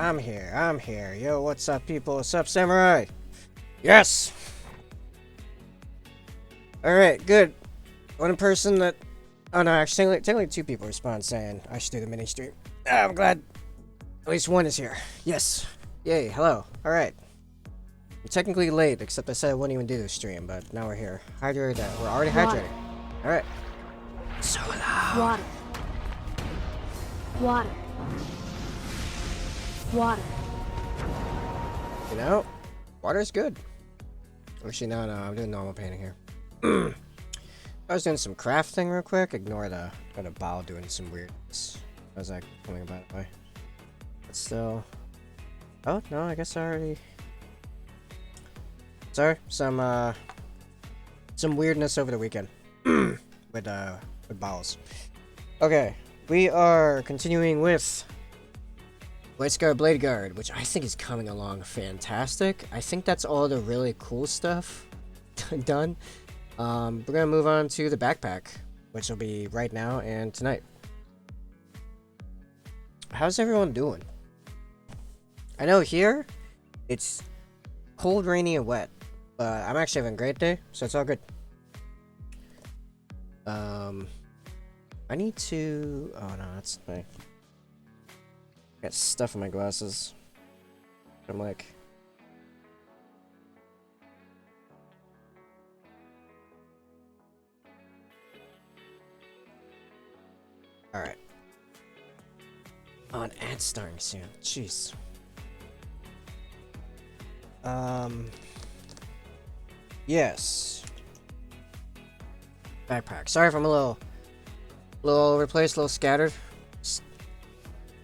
I'm here. I'm here. Yo, what's up, people? What's up, Samurai? Yes! Alright, good. One person that... Oh, no, actually, technically two people respond saying I should do the mini-stream. I'm glad at least one is here. Yes. Yay, hello. Alright. We're technically late, except I said I wouldn't even do the stream, but now we're here. Hydrated. We're already hydrating. Alright. So loud. Water. Water. You know, water's good. Actually, no, I'm doing normal painting here. I was doing some crafting real quick. Ignore the bow doing some weirdness. I was like coming about it way. But still. Oh no, I guess I already. Sorry, some weirdness over the weekend with bowels. Okay, we are continuing with White Scar Blade Guard, which I think is coming along fantastic. I think that's all the really cool stuff done. We're gonna move on to the backpack, which will be right now and tonight. How's everyone doing? I know here, it's cold, rainy, and wet, but I'm actually having a great day, so it's all good. I need to... Oh no, that's my... Got stuff in my glasses. I'm like... Alright. Oh, an ad starting soon. Jeez. Yes. Backpack. Sorry if I'm a little all over the place, a little scattered. Just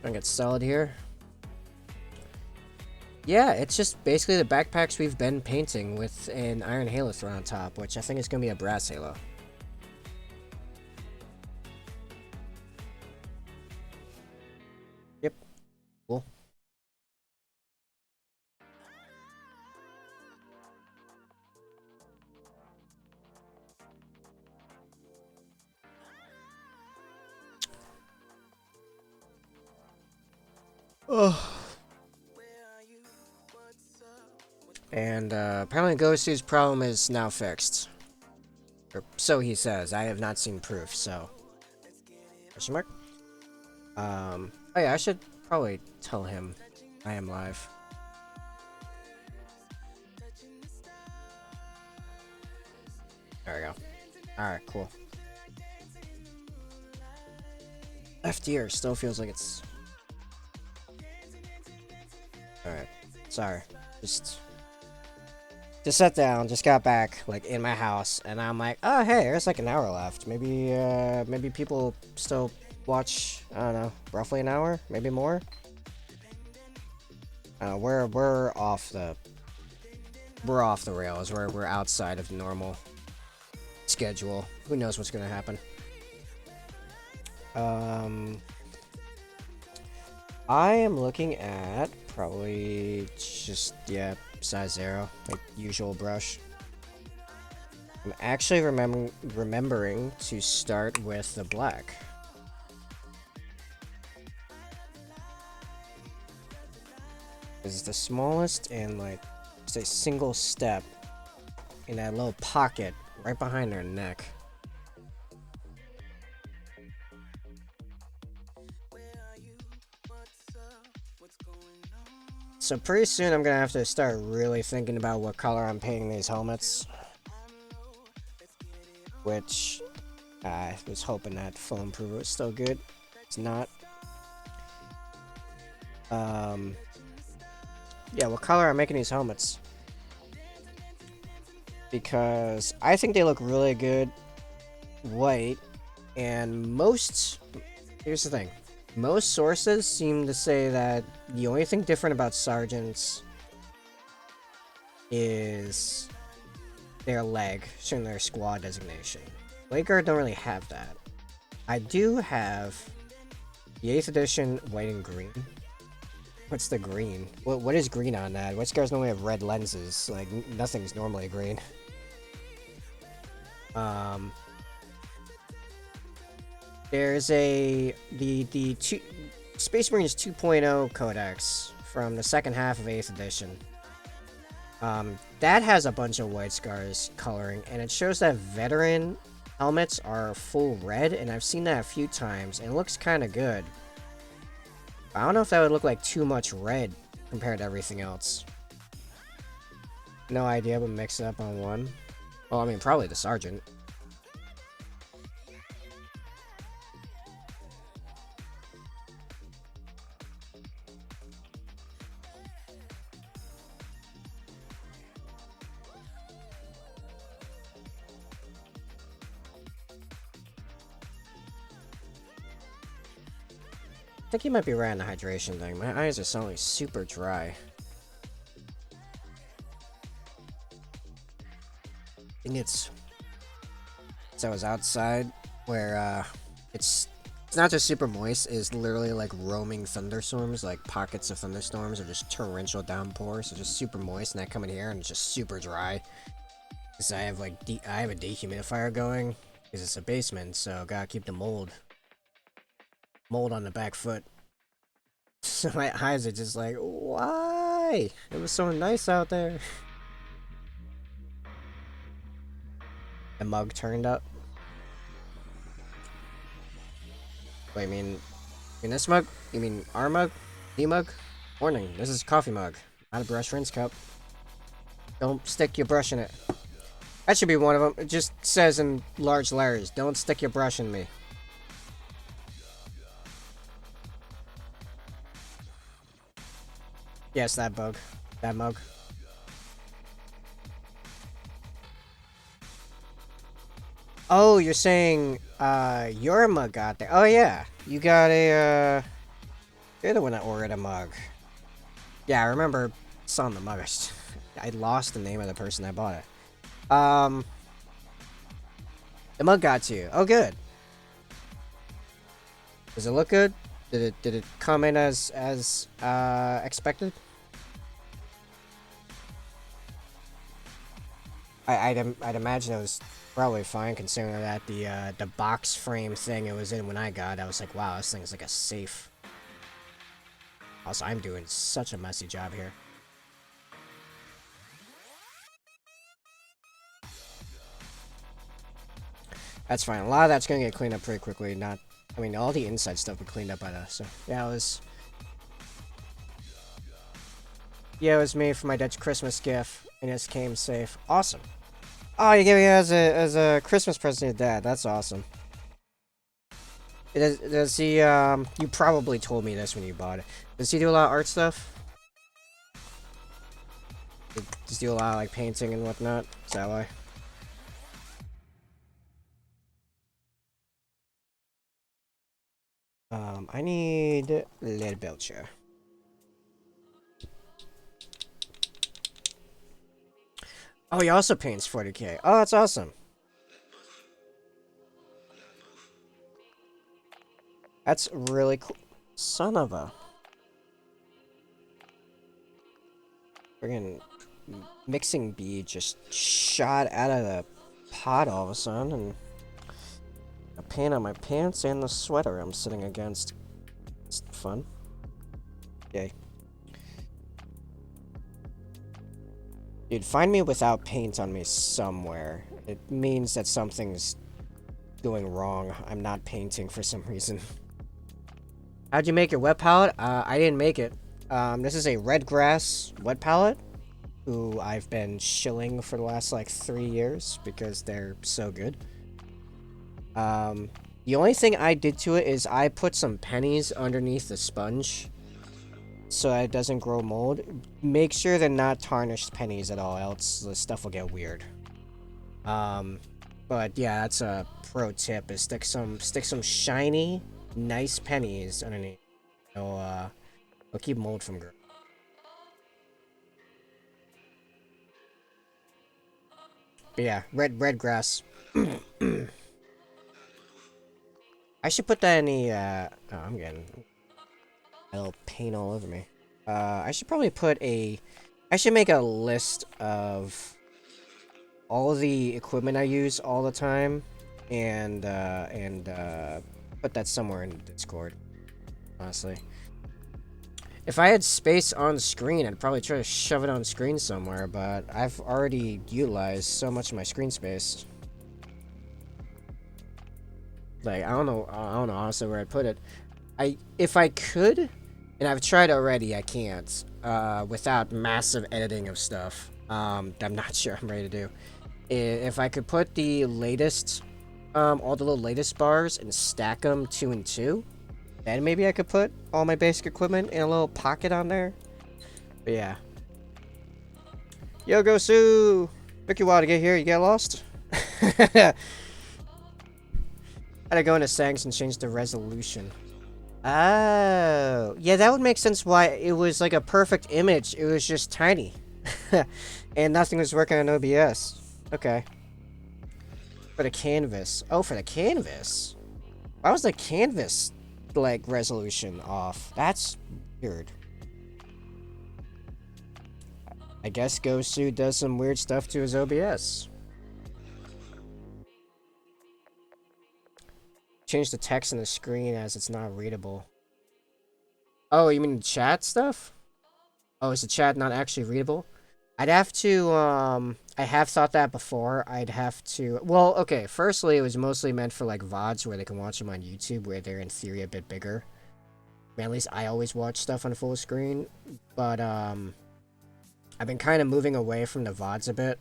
gonna get solid here. Yeah, it's just basically the backpacks we've been painting with an iron halo thrown on top, which I think is gonna be a brass halo. Yep. Cool. Oh. And apparently Ghosty's problem is now fixed. Or so he says. I have not seen proof, so. Question mark? Oh yeah, I should probably tell him I am live. There we go. Alright, cool. Left ear still feels like it's... Alright. Sorry. Just sat down, just got back, like, in my house, and I'm like, oh, hey, there's like an hour left. Maybe, maybe people still watch, I don't know, roughly an hour? Maybe more? We're off the rails. We're outside of the normal schedule. Who knows what's gonna happen? I am looking at probably just, yeah, size 0, like usual brush. I'm actually remembering to start with the black. This is the smallest and like just a single step in that little pocket right behind her neck. So pretty soon I'm gonna have to start really thinking about what color I'm painting these helmets. Which I was hoping that Full Improver was still good. It's not. Yeah, what color I'm making these helmets. Because I think they look really good white, and here's the thing. Most sources seem to say that the only thing different about sergeants is their leg, showing their squad designation. Blade Guard don't really have that. I do have the 8th edition white and green. What's the green? What is green on that? White Scars normally have red lenses. Like, nothing's normally green. There's the Space Marines 2.0 codex from the second half of 8th edition. That has a bunch of white scars coloring, and it shows that veteran helmets are full red, and I've seen that a few times, and it looks kind of good. I don't know if that would look like too much red compared to everything else. No idea, but mix it up on one. Well, I mean, probably the sergeant. I think you might be right on the hydration thing. My eyes are suddenly super dry. I think it's... So I was outside where it's not just super moist, it's literally like roaming thunderstorms, like pockets of thunderstorms or just torrential downpours, so just super moist, and I come in here and it's just super dry. Because I have like I have a dehumidifier going, because it's a basement, so gotta keep the mold on the back foot. So my eyes are just like, why? It was so nice out there. The mug turned up. Wait, you mean this mug? You mean our mug? The mug? Warning, this is coffee mug, not a brush rinse cup. Don't stick your brush in it. That should be one of them. It just says in large letters, don't stick your brush in me. Yes, that bug. That mug. Oh, you're saying, your mug got there. Oh, yeah. You got a, you're the one that ordered a mug. Yeah, I remember selling the mug. I lost the name of the person that bought it. The mug got to you. Oh, good. Does it look good? Did it come in as expected? I'd imagine it was probably fine, considering that the box frame thing it was in when I got it, I was like, wow, this thing is like a safe. Also, I'm doing such a messy job here. That's fine. A lot of that's gonna get cleaned up pretty quickly. Not, I mean, all the inside stuff was cleaned up by now. So yeah, it was. Yeah, it was made for my dad's Christmas gift, and it came safe. Awesome. Oh, you gave me it as a Christmas present to Dad. That's awesome. Does he, you probably told me this when you bought it. Does he do a lot of art stuff? Does he do a lot of, like, painting and whatnot? Is that why? I need a little Belcher. Oh, he also paints 40k. Oh, that's awesome. That's really cool. Son of a... Friggin' mixing bee just shot out of the pot all of a sudden, and a paint on my pants and the sweater I'm sitting against. It's fun. Yay. Dude, find me without paint on me somewhere. It means that something's going wrong. I'm not painting for some reason. How'd you make your wet palette? I didn't make it. This is a Redgrass wet palette, who I've been shilling for the last, like, 3 years because they're so good. The only thing I did to it is I put some pennies underneath the sponge so that it doesn't grow mold. Make sure they're not tarnished pennies at all, else the stuff will get weird. But yeah, that's a pro tip, is stick some shiny, nice pennies underneath. It'll keep mold from growing. But yeah, red grass. I should put that in the, oh, I'm getting a little paint all over me. I should probably put I should make a list of all of the equipment I use all the time, and put that somewhere in Discord, honestly. If I had space on screen, I'd probably try to shove it on screen somewhere, but I've already utilized so much of my screen space. Like, I don't know honestly where I'd put it. If I could, and I've tried already, I can't, without massive editing of stuff, I'm not sure I'm ready to do. If I could put the latest, all the little latest bars and stack them 2 and 2, then maybe I could put all my basic equipment in a little pocket on there. But yeah. Yo, Gosu! Took you a while to get here, you get lost? Had to go into settings and change the resolution. Oh, yeah, that would make sense why it was like a perfect image. It was just tiny. And nothing was working on OBS. Okay. For the canvas. Oh, for the canvas. Why was the canvas, like, resolution off? That's weird. I guess Gosu does some weird stuff to his OBS. Change the text on the screen as it's not readable. Oh, you mean chat stuff? Oh, is the chat not actually readable? I'd have to, I have thought that before. I'd have to, well, okay, firstly, it was mostly meant for, like, VODs where they can watch them on YouTube, where they're, in theory, a bit bigger. I mean, at least I always watch stuff on full screen, but, I've been kind of moving away from the VODs a bit.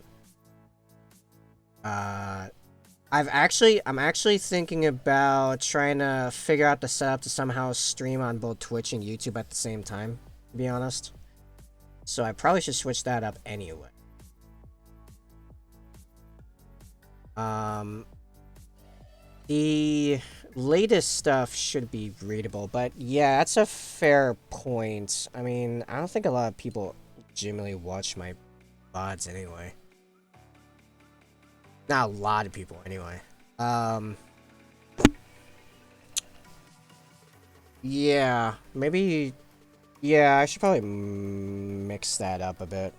I'm actually thinking about trying to figure out the setup to somehow stream on both Twitch and YouTube at the same time, to be honest. So I probably should switch that up anyway. The latest stuff should be readable, but yeah, that's a fair point. I mean, I don't think a lot of people legitimately watch my VODs anyway. Not a lot of people, anyway. Yeah, maybe... Yeah, I should probably mix that up a bit.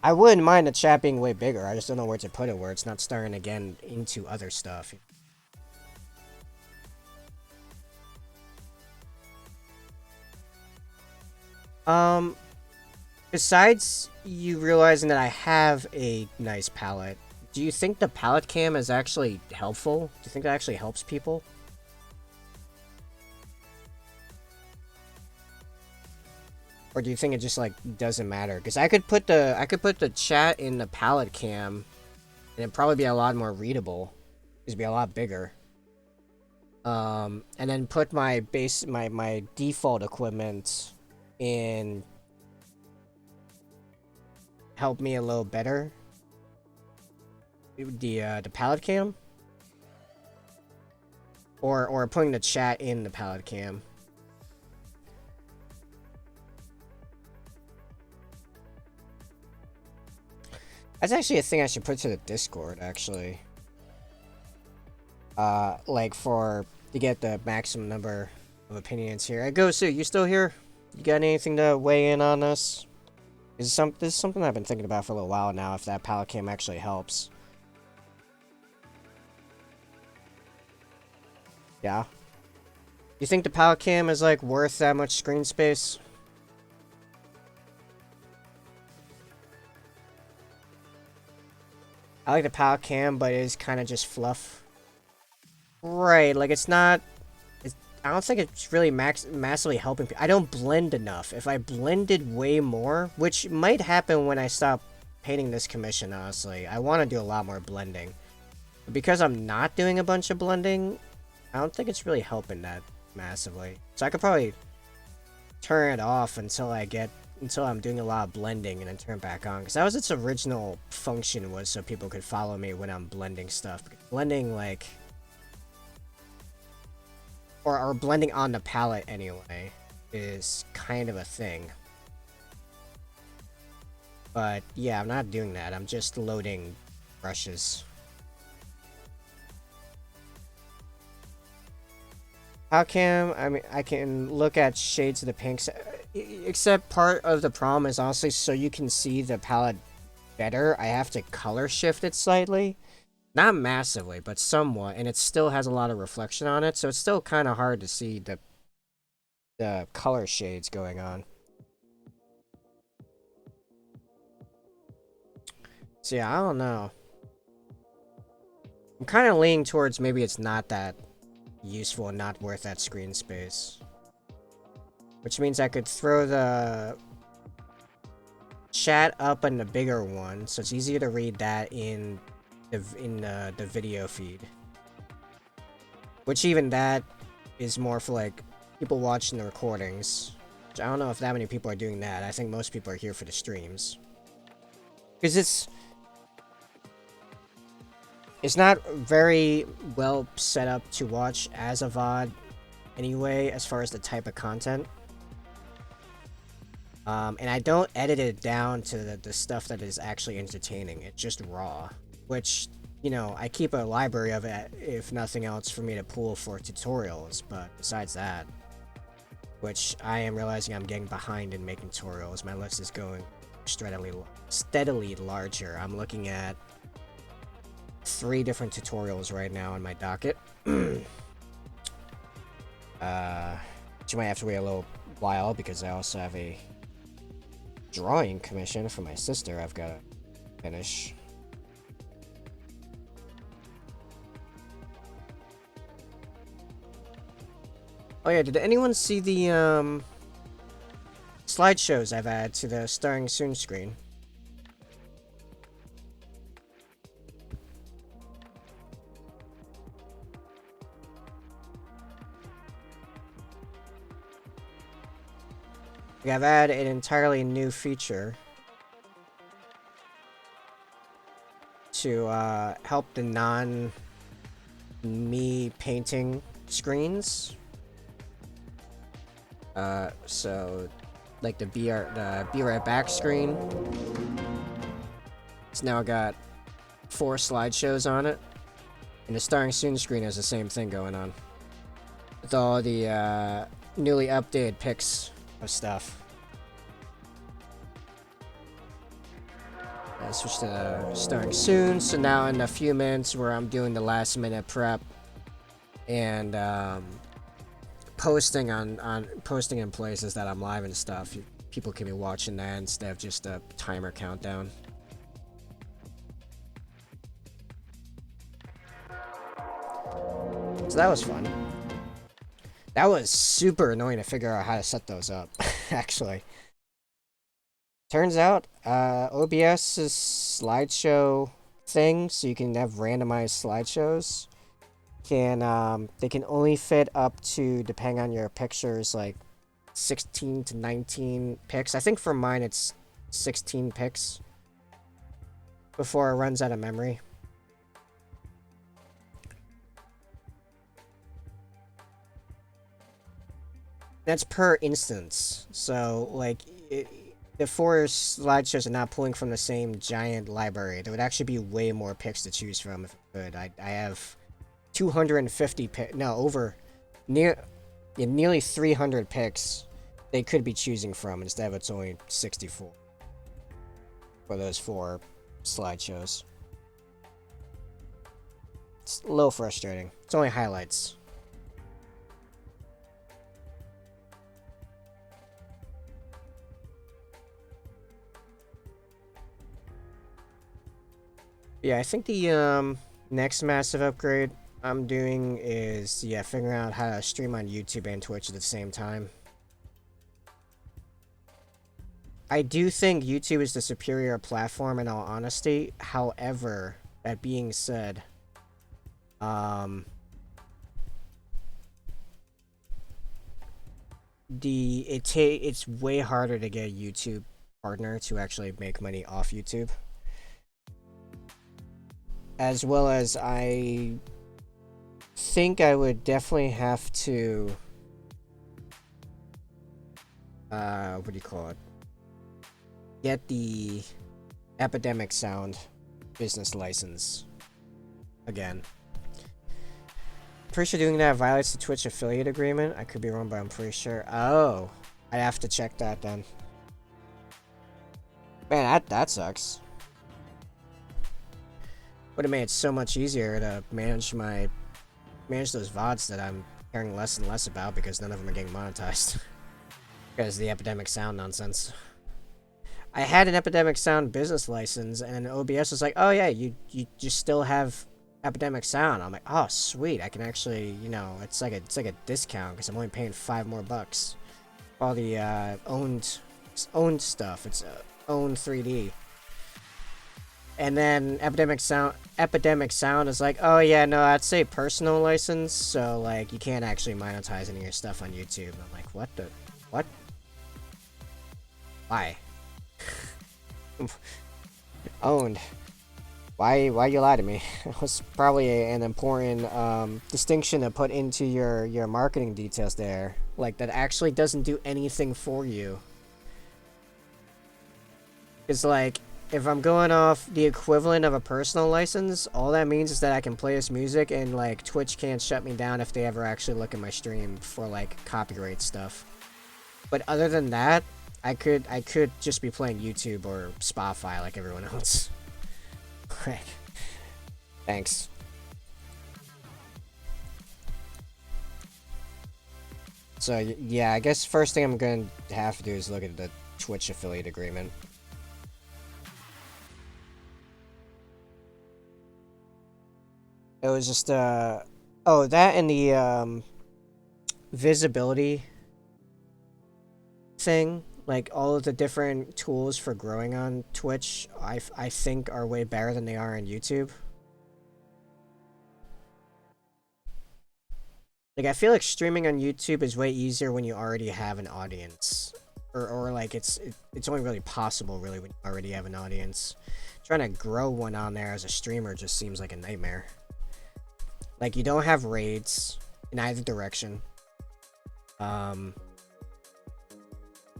I wouldn't mind the chat being way bigger, I just don't know where to put it where it's not starting again into other stuff. Besides you realizing that I have a nice palette, do you think the palette cam is actually helpful? Do you think that actually helps people? Or do you think it just, like, doesn't matter? Because I could put the chat in the palette cam, and it'd probably be a lot more readable. It'd be a lot bigger. And then put my my default equipment in, help me a little better. The palette cam, or putting the chat in the palette cam. That's actually a thing I should put to the Discord, actually. Like, to get the maximum number of opinions here. Hey, Gosu, you still here? You got anything to weigh in on this? This is something I've been thinking about for a little while now, if that palette cam actually helps. Yeah? You think the palette cam is, like, worth that much screen space? I like the palette cam, but it is kind of just fluff. Right, like, it's not... I don't think it's really massively helping people. I don't blend enough. If I blended way more, which might happen when I stop painting this commission, honestly. I want to do a lot more blending. But because I'm not doing a bunch of blending, I don't think it's really helping that massively. So I could probably turn it off until I'm doing a lot of blending and then turn it back on. Because that was its original function, was so people could follow me when I'm blending stuff. Because blending, like... Or blending on the palette anyway, is kind of a thing. But yeah, I'm not doing that. I'm just loading brushes. How can, I mean, I can look at shades of the pinks, except part of the problem is honestly so you can see the palette better, I have to color shift it slightly. Not massively, but somewhat, and it still has a lot of reflection on it, so it's still kind of hard to see the the color shades going on. So yeah, I don't know. I'm kind of leaning towards maybe it's not that useful and not worth that screen space. Which means I could throw the chat up in the bigger one, so it's easier to read that in the video feed. Which even that is more for like people watching the recordings. Which I don't know if that many people are doing that. I think most people are here for the streams. Because it's not very well set up to watch as a VOD anyway, as far as the type of content. And I don't edit it down to the stuff that is actually entertaining. It's just raw, which, you know, I keep a library of it, if nothing else, for me to pull for tutorials. But besides that, which I am realizing I'm getting behind in making tutorials. My list is going steadily larger. I'm looking at 3 different tutorials right now on my docket. But you might have to wait a little while because I also have a drawing commission for my sister I've got to finish. Oh yeah, did anyone see the slideshows I've added to the Starting Soon screen? I've added an entirely new feature to help the non-me painting screens. So like the Be Right Back screen. It's now got 4 slideshows on it. And the Starting Soon screen has the same thing going on. With all the newly updated pics of stuff. I switched to Starting Soon, so now in a few minutes where I'm doing the last minute prep and posting in places that I'm live and stuff, people can be watching that instead of just a timer countdown. So that was fun. That was super annoying to figure out how to set those up, actually. Turns out, OBS's slideshow thing, so you can have randomized slideshows, they can only fit up to, depending on your pictures, like 16 to 19 pics. I think for mine it's 16 pics before it runs out of memory. That's per instance. So, like, the 4 slideshows are not pulling from the same giant library. There would actually be way more pics to choose from if it could. I have 250 pics. No, over nearly 300 pics they could be choosing from. Instead of it's only 64 for those 4 slideshows. It's a little frustrating. It's only highlights. Yeah, I think the next massive upgrade I'm doing is, yeah, figuring out how to stream on YouTube and Twitch at the same time. I do think YouTube is the superior platform in all honesty. However, that being said, it's way harder to get a YouTube partner to actually make money off YouTube. As well as I think I would definitely have to what do you call it? Get the Epidemic Sound business license again. Pretty sure doing that violates the Twitch affiliate agreement. I could be wrong, but I'm pretty sure. Oh, I have to check that then. Man, that sucks. Would have made it so much easier to manage those VODs that I'm caring less and less about because none of them are getting monetized. Because of the Epidemic Sound nonsense. I had an Epidemic Sound business license, and then OBS was like, "Oh yeah, you just still have Epidemic Sound." I'm like, "Oh sweet, I can actually, you know, it's like a discount because I'm only paying $5 more. All the owned stuff. It's owned 3D." And then Epidemic Sound is like, "Oh yeah, no, I'd say personal license, so like you can't actually monetize any of your stuff on YouTube." I'm like, "What the what? Why?" Owned. Why you lie to me? It was probably an important distinction to put into your marketing details there. Like, that actually doesn't do anything for you. It's like, if I'm going off the equivalent of a personal license, all that means is that I can play this music and, like, Twitch can't shut me down if they ever actually look at my stream for, like, copyright stuff. But other than that, I could just be playing YouTube or Spotify like everyone else. Right. Thanks. So, yeah, I guess first thing I'm going to have to do is look at the Twitch affiliate agreement. It was just, oh, that and the, visibility thing. Like, all of the different tools for growing on Twitch, I think are way better than they are on YouTube. Like, I feel like streaming on YouTube is way easier when you already have an audience. Or like, it's only really possible, really, when you already have an audience. Trying to grow one on there as a streamer just seems like a nightmare. Like, you don't have raids in either direction.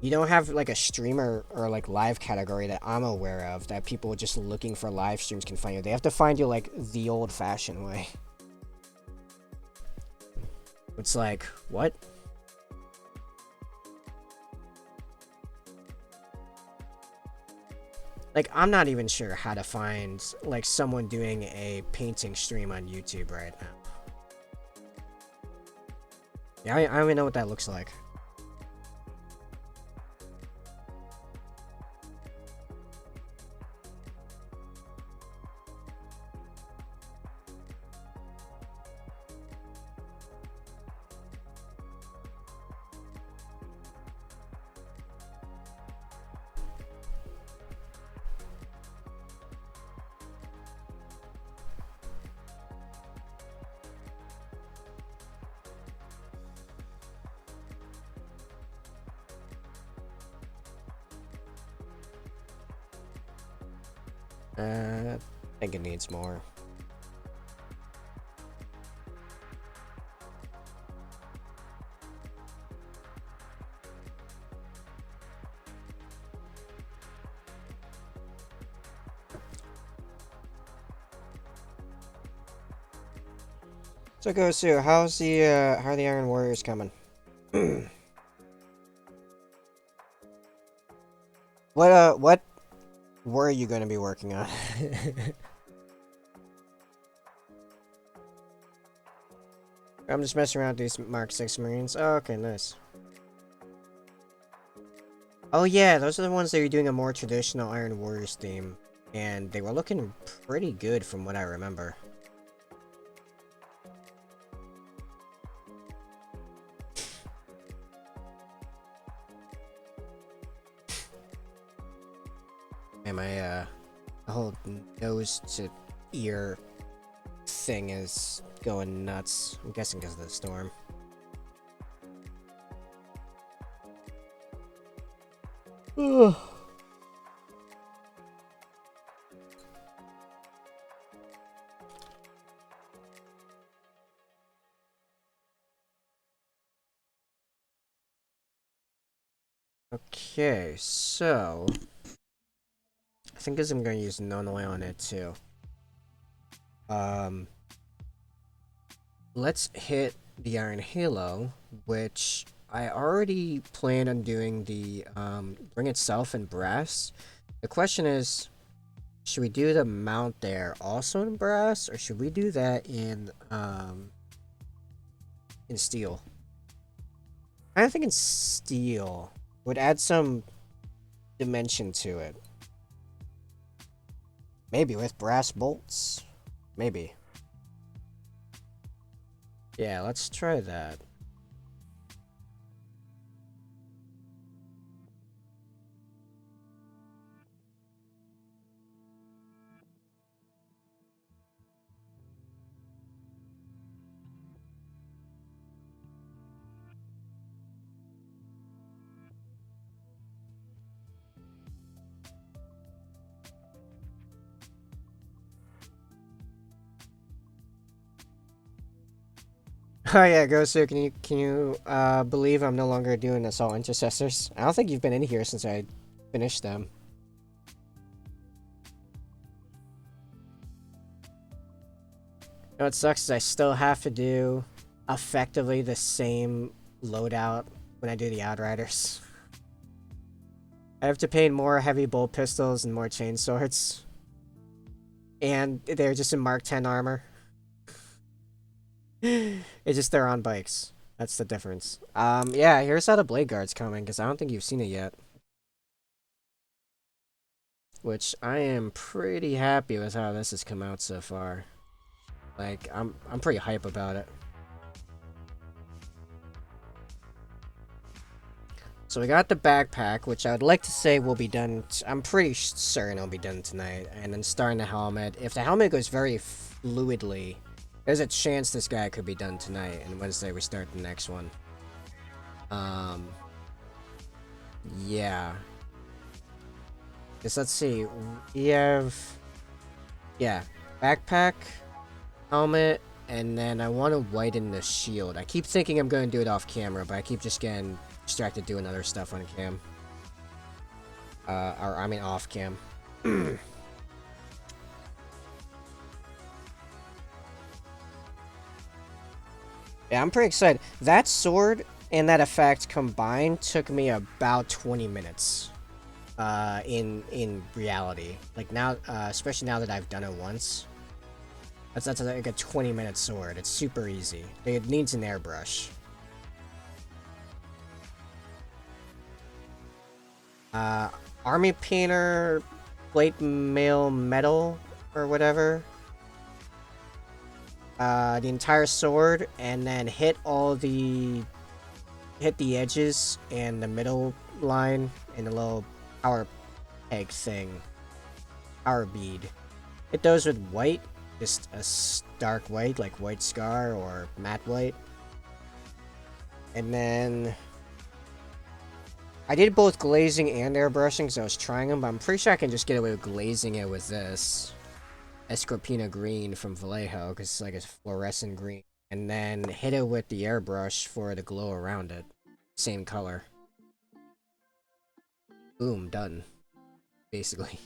You don't have, like, a streamer or, like, live category that I'm aware of that people just looking for live streams can find you. They have to find you, like, the old-fashioned way. It's like, what? Like, I'm not even sure how to find, like, someone doing a painting stream on YouTube right now. Yeah, I don't even know what that looks like. I think it needs more. So Gosu, how's the how are the Iron Warriors coming? What were you going to be working on? I'm just messing around with these Mark 6 Marines. Oh, okay, nice. Oh yeah, those are the ones that are doing a more traditional Iron Warriors theme. And they were looking pretty good from what I remember. And my whole nose to ear thing is going nuts. I'm guessing because of the storm. Okay, so I think I'm going to use Nonoi on it too. Let's hit the Iron Halo, which I already plan on doing the ring itself in brass. The question is, should we do the mount there also in brass, or should we do that in in steel. I think in steel would add some dimension to it. Maybe with brass bolts. Maybe. Yeah, let's try that. Oh yeah, Gosu, can you believe I'm no longer doing Assault Intercessors? I don't think you've been in here since I finished them. You know what sucks is I still have to do effectively the same loadout when I do the Outriders. I have to paint more heavy bolt pistols and more chain swords. And they're just in Mark 10 armor. It's just they're on bikes. That's the difference. Yeah, here's how the Blade Guard's coming, because I don't think you've seen it yet. Which I am pretty happy with how this has come out so far. Like, I'm pretty hype about it. So we got the backpack, which I would like to say will be done. I'm pretty certain it'll be done tonight. And then starting the helmet. If the helmet goes very fluidly, there's a chance this guy could be done tonight. And Wednesday we start the next one. Yeah. Just let's see. We have, yeah, backpack, helmet, and then I want to whiten the shield. I keep thinking I'm going to do it off camera, but I keep just getting distracted doing other stuff on cam. Or I mean off cam. Yeah, I'm pretty excited. That sword and that effect combined took me about 20 minutes. In reality, like now, especially now that I've done it once. That's like a 20-minute sword. It's super easy. It needs an airbrush. Army painter, plate mail metal or whatever. The entire sword, and then hit the edges and the middle line and the little power peg thing. Power bead. Hit those with white, just a stark white, like white scar or matte white. And then I did both glazing and airbrushing because I was trying them, but I'm pretty sure I can just get away with glazing it with this Escorpina green from Vallejo because it's like a fluorescent green. And then hit it with the airbrush for the glow around it. Same color. Boom, done. Basically.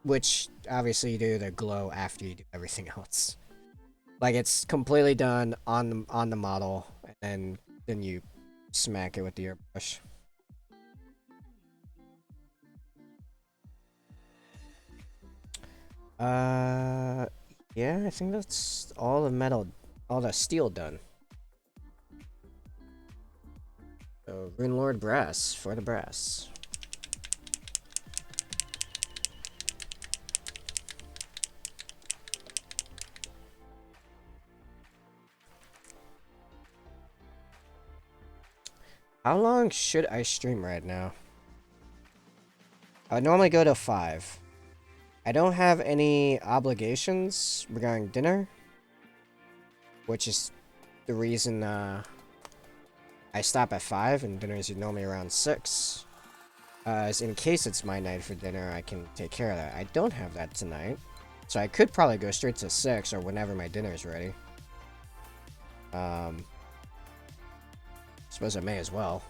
Which obviously you do the glow after you do everything else. Like it's completely done on the model, and then you smack it with the airbrush. Yeah, I think that's all the metal, all the steel done. So, Runelord brass for the brass. How long should I stream right now? I normally go to 5. I don't have any obligations regarding dinner, which is the reason I stop at 5 and dinner is normally around 6. As in case it's my night for dinner, I can take care of that. I don't have that tonight, so I could probably go straight to 6 or whenever my dinner is ready. Suppose I may as well.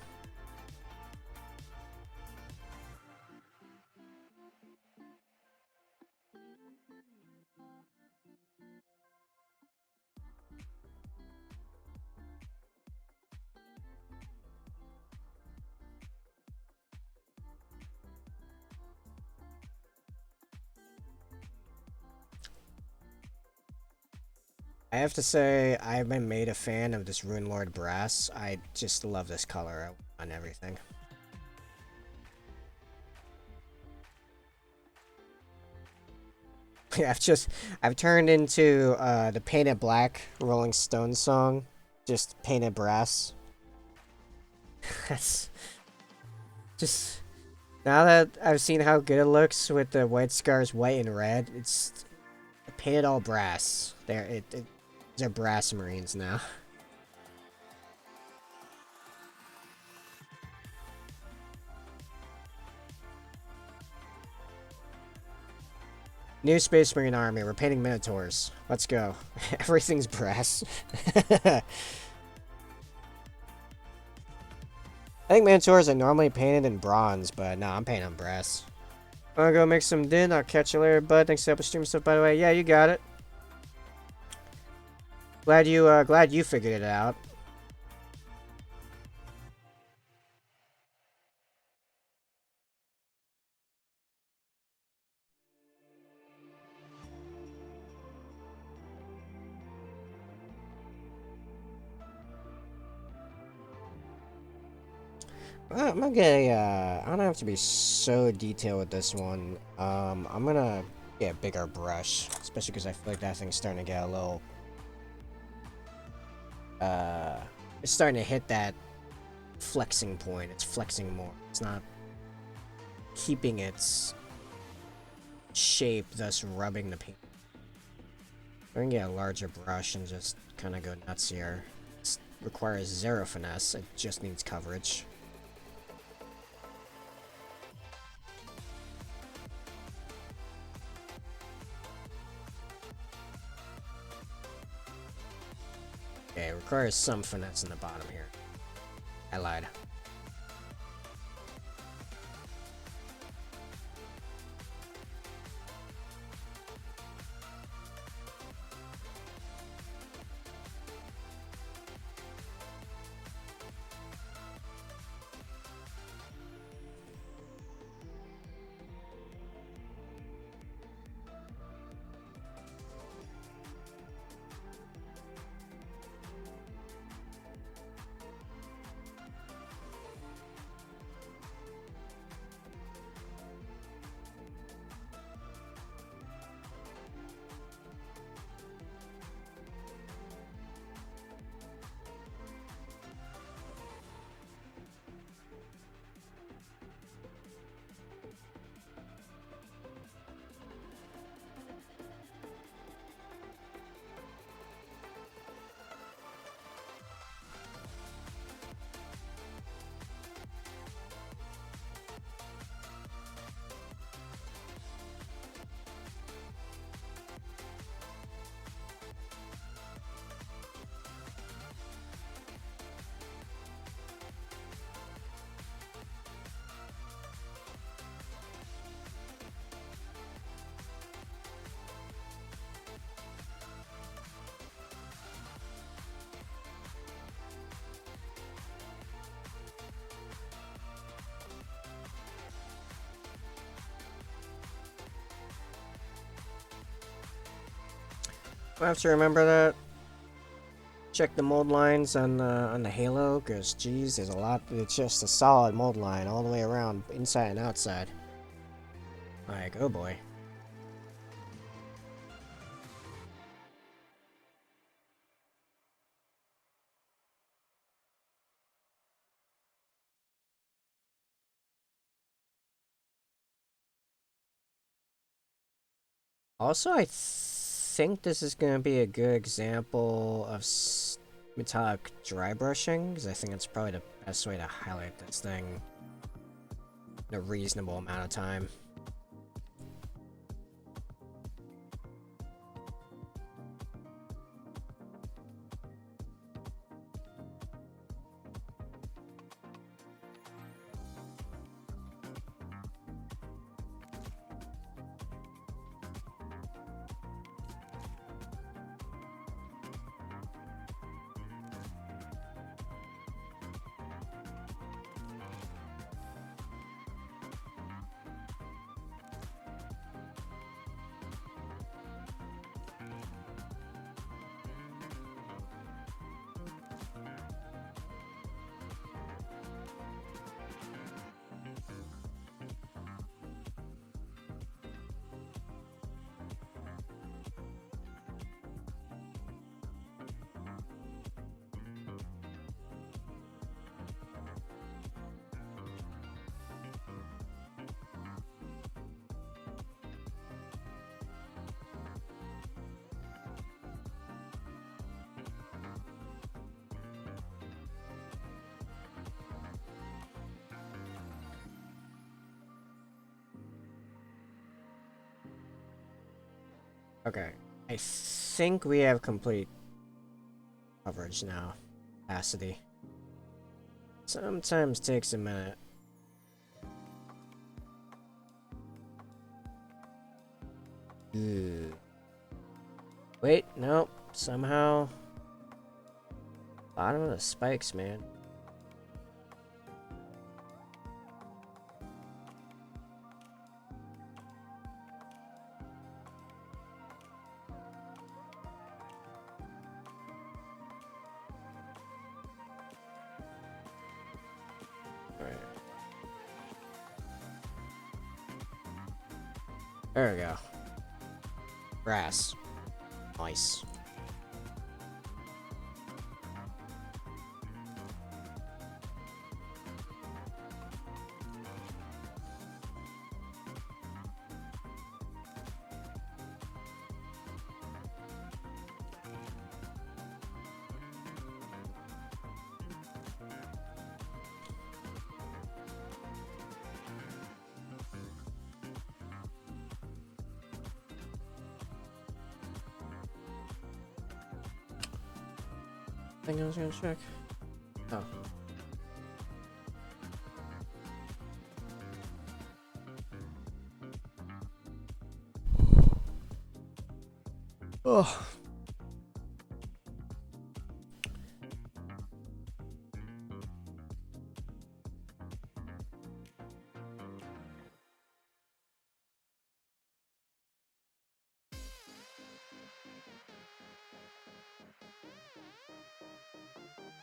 I have to say, I've been made a fan of this Rune Lord Brass. I just love this color on everything. Yeah, I've turned into the Painted Black Rolling Stones song, just painted brass. That's just now that I've seen how good it looks with the White Scars white and red. It's painted all brass. They're brass Marines now. New Space Marine Army. We're painting Minotaurs. Let's go. Everything's brass. I think Minotaurs are normally painted in bronze, but no, I'm painting them brass. Wanna go make some din? I'll catch you later, bud. Thanks for the stream stuff, by the way. Yeah, you got it. Glad you figured it out. I'm gonna get I don't have to be so detailed with this one. I'm gonna get a bigger brush, especially because I feel like that thing's starting to get a little, it's starting to hit that flexing point. It's flexing more. It's not keeping its shape, thus rubbing the paint. I'm gonna get a larger brush and just kind of go nuts here. It requires zero finesse. It just needs coverage. Okay, it requires some finesse in the bottom here. I lied. I have to remember that. Check the mold lines on the Halo, because geez, there's a lot. It's just a solid mold line all the way around, inside and outside. Like, oh boy. Also, I think this is going to be a good example of metallic dry brushing, because I think it's probably the best way to highlight this thing in a reasonable amount of time. Okay. I think we have complete coverage now. Capacity. Sometimes takes a minute. Ugh. Wait, nope. Somehow. Bottom of the spikes, man. Alright. There we go. Grass. Nice. I think I was gonna check. Oh. Oh.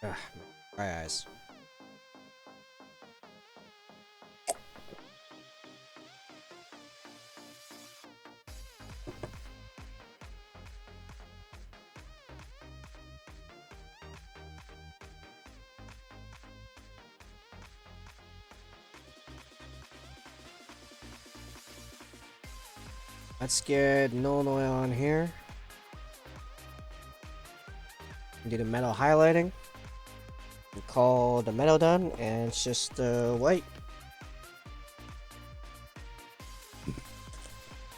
Ugh, my eyes. Let's get Null Oil on here. Do the metal highlighting. We call the metal done, and it's just white.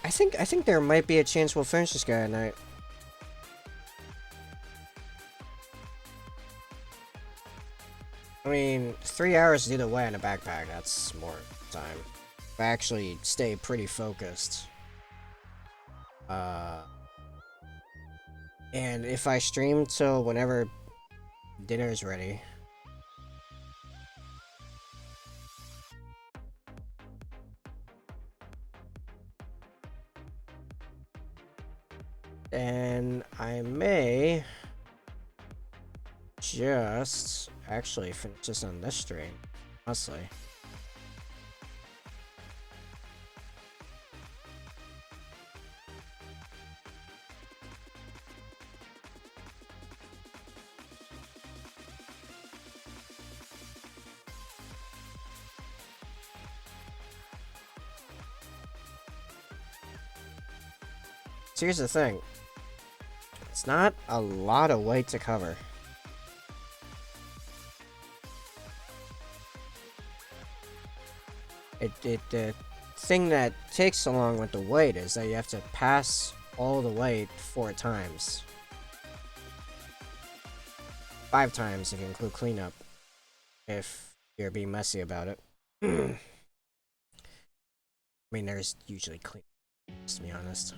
I think there might be a chance we'll finish this guy at night. I mean, 3 hours to do the way in a backpack, that's more time. I actually stay pretty focused. And if I stream till whenever dinner's ready. And I may just actually finish this on this stream, honestly. So here's the thing. It's not a lot of weight to cover. The thing that takes so long with the weight is that you have to pass all the weight 4 times. 5 times if you include cleanup. If you're being messy about it. I mean, there's usually cleanup, to be honest.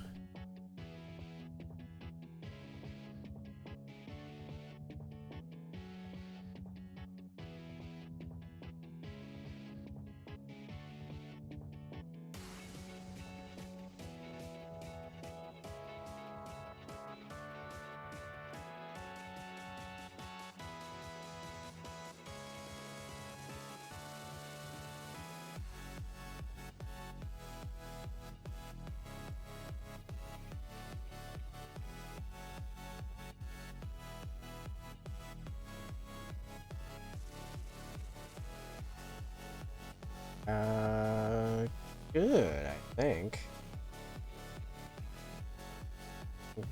Good, I think.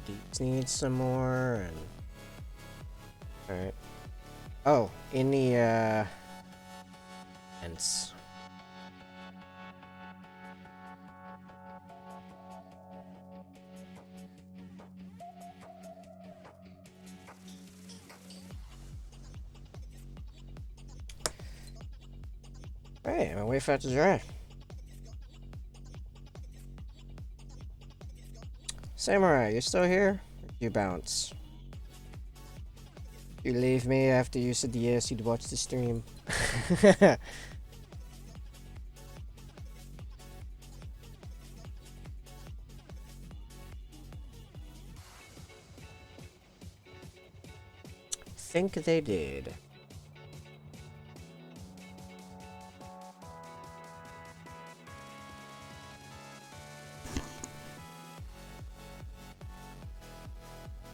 These need some more, and... Alright. Oh, in the, vents. Hey, I'm gonna wait for it to dry. Samurai, you still here? Or did you bounce? You leave me after you said yes, you'd watch the stream. Think they did.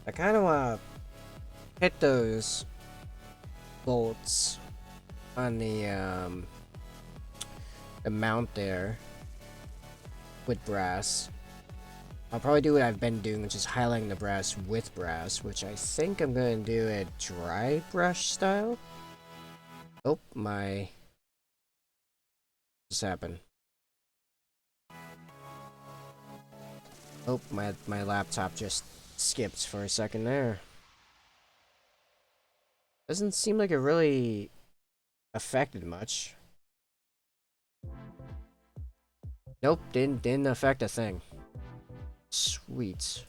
I kind of want to hit those bolts on the mount there with brass. I'll probably do what I've been doing, which is highlighting the brass with brass, which I think I'm going to do it dry brush style. Oh, my... What's happened? Oh, my laptop just skipped for a second there. Doesn't seem like it really affected much. Nope, didn't affect a thing. Sweet.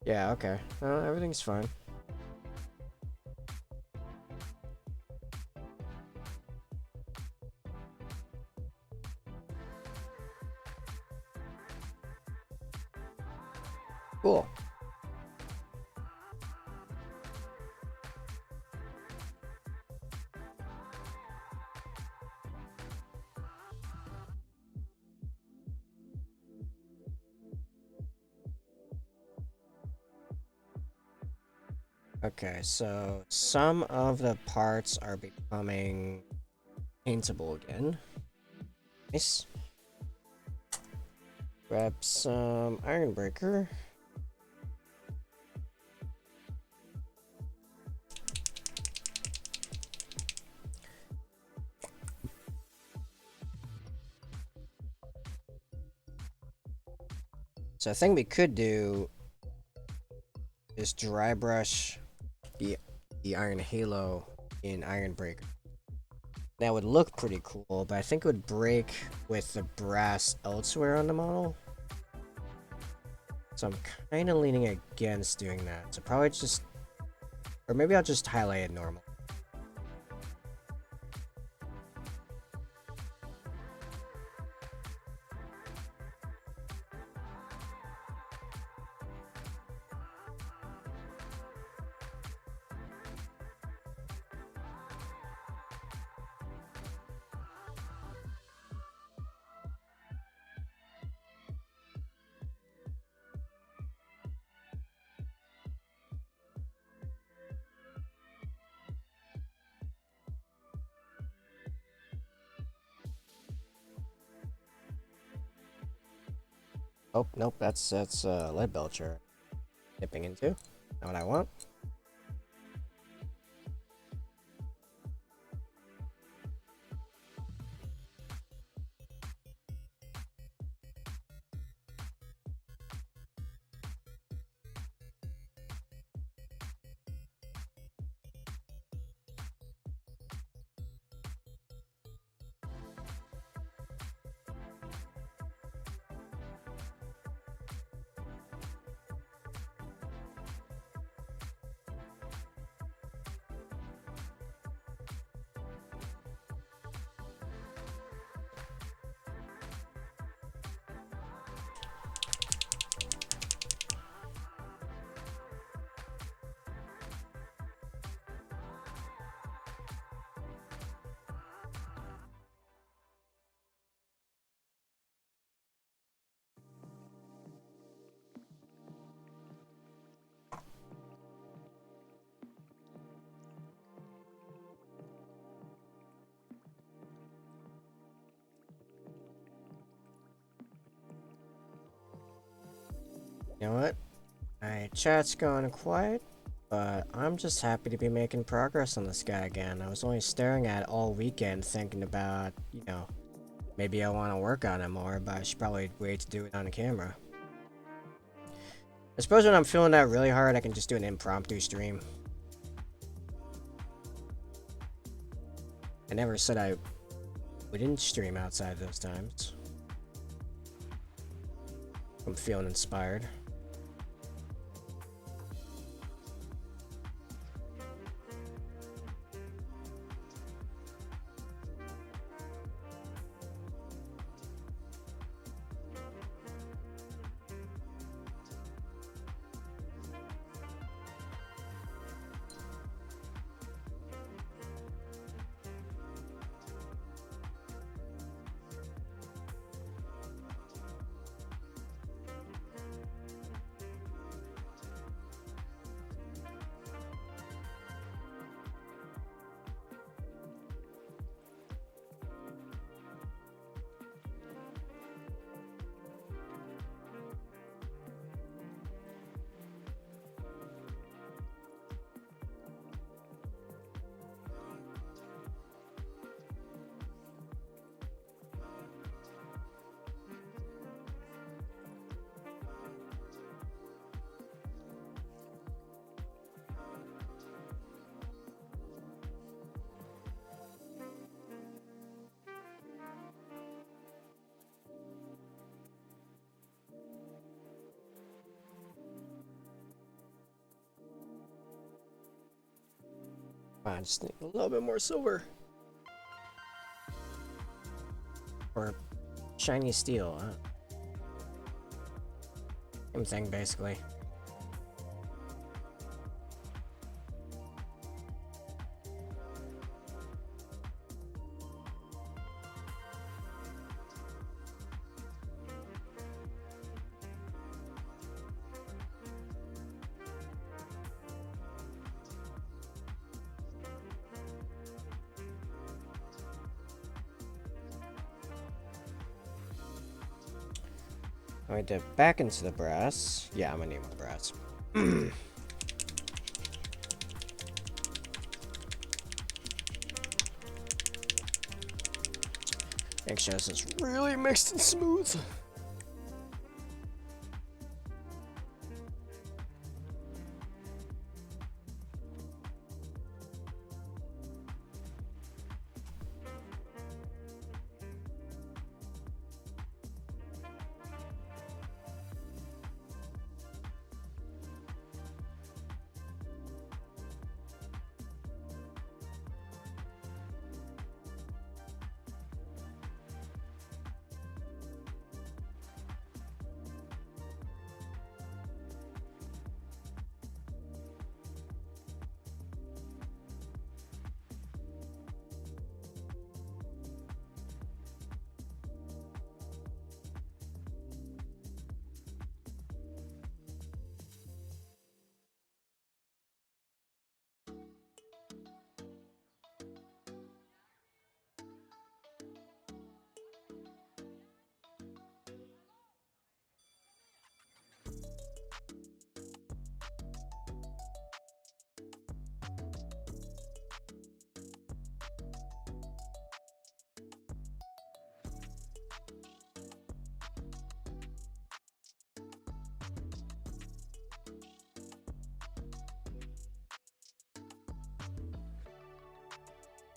Yeah, okay. Everything's fine. Cool. Okay, so some of the parts are becoming paintable again. Nice. Grab some iron breaker. So I think we could do is dry brush the iron halo in iron breaker. That would look pretty cool, but I think it would break with the brass elsewhere on the model. So I'm kind of leaning against doing that. So probably just, or maybe I'll just highlight it normal. Oh, nope, that's lead belcher dipping into. Not what I want. You know what? My chat's gone quiet, but I'm just happy to be making progress on this guy again. I was only staring at it all weekend thinking about, you know, Maybe I want to work on it more, but I should probably wait to do it on the camera. I suppose when I'm feeling that really hard, I can just do an impromptu stream. I never said I wouldn't stream outside those times. I'm feeling inspired. I just need a little bit more silver. Or shiny steel. Same thing, basically. I dip back into the brass. Yeah, I'm gonna need more brass. Make sure this is really mixed and smooth.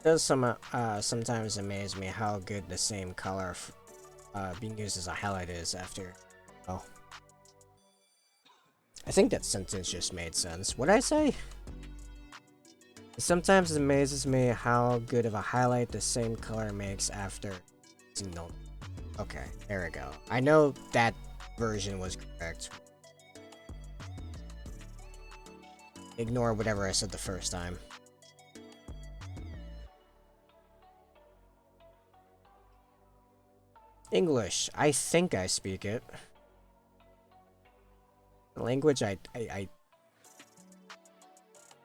It does sometimes amaze me how good the same color being used as a highlight is after. Oh, I think that sentence just made sense. What did I say? It sometimes amazes me how good of a highlight the same color makes after. No. Okay, there we go. I know that version was correct. Ignore whatever I said the first time. English. I think I speak it. The language I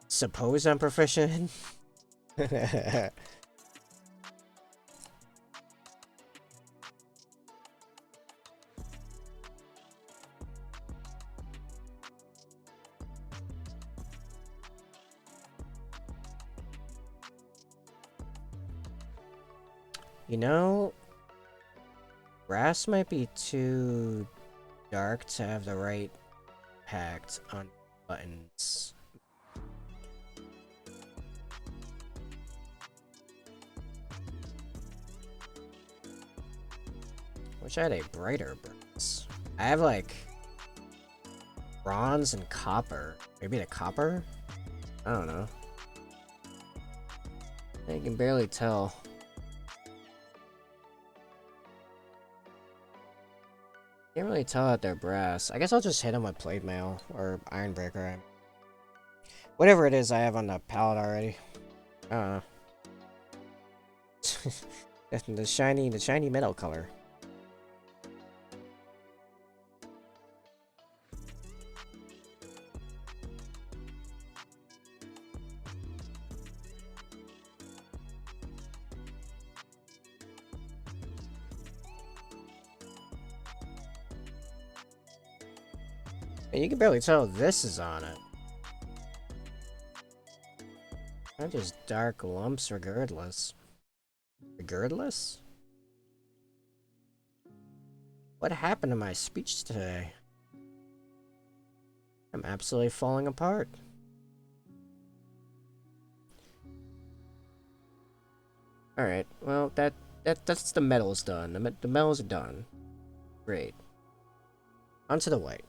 suppose I'm proficient in. You know, Brass might be too dark to have the right impact on buttons. Wish I had a brighter brass. I have like bronze and copper. Maybe the copper? I don't know. I can barely tell. Can't really tell that they're brass. I guess I'll just hit them with plate mail or iron breaker. Whatever it is I have on the palette already. I don't know. the shiny metal color. And you can barely tell this is on it. They're just dark lumps regardless. Regardless? What happened to my speech today? I'm absolutely falling apart. Alright, well, that's the metals done. The metals are done. Great. Onto the white.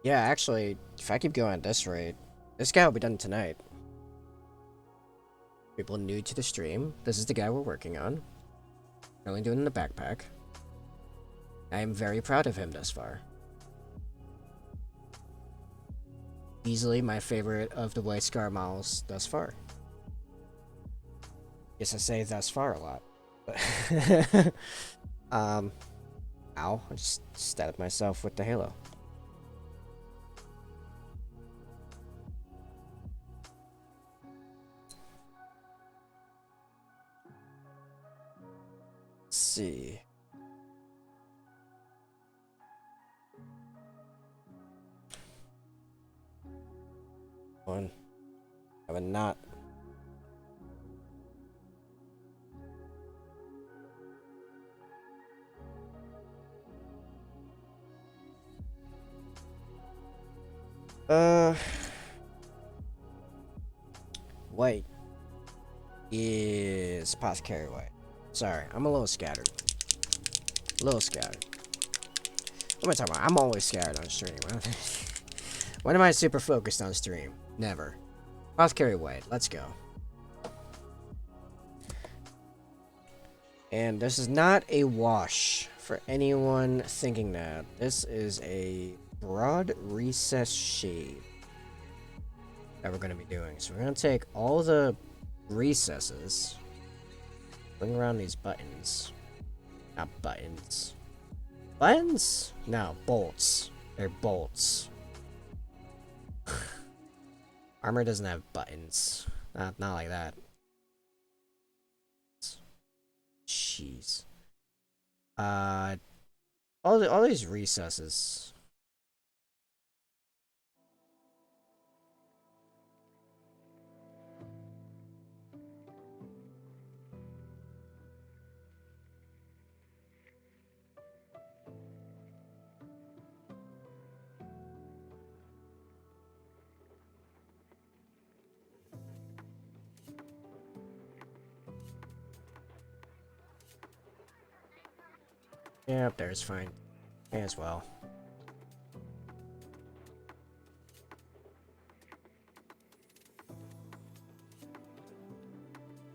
Yeah, actually, if I keep going at this rate, this guy will be done tonight. People new to the stream, this is the guy we're working on. Currently doing in the backpack. I am very proud of him thus far. Easily my favorite of the White Scar models thus far. Guess I say thus far a lot. But ow, I just stabbed myself with the halo. Let's see. One. Have a knot. White is Apothecary White. Sorry, I'm a little scattered. A little scattered. What am I talking about? I'm always scattered on stream. When am I super focused on stream? Never. Apothecary White, let's go. And this is not a wash for anyone thinking that. This is a broad recess shade that we're going to be doing. So we're going to take all the recesses, bring around these buttons. Not buttons. Buttons? No, bolts. They're bolts. Armor doesn't have buttons. Not like that. Jeez. All these recesses. Yeah, up there is fine. May as well.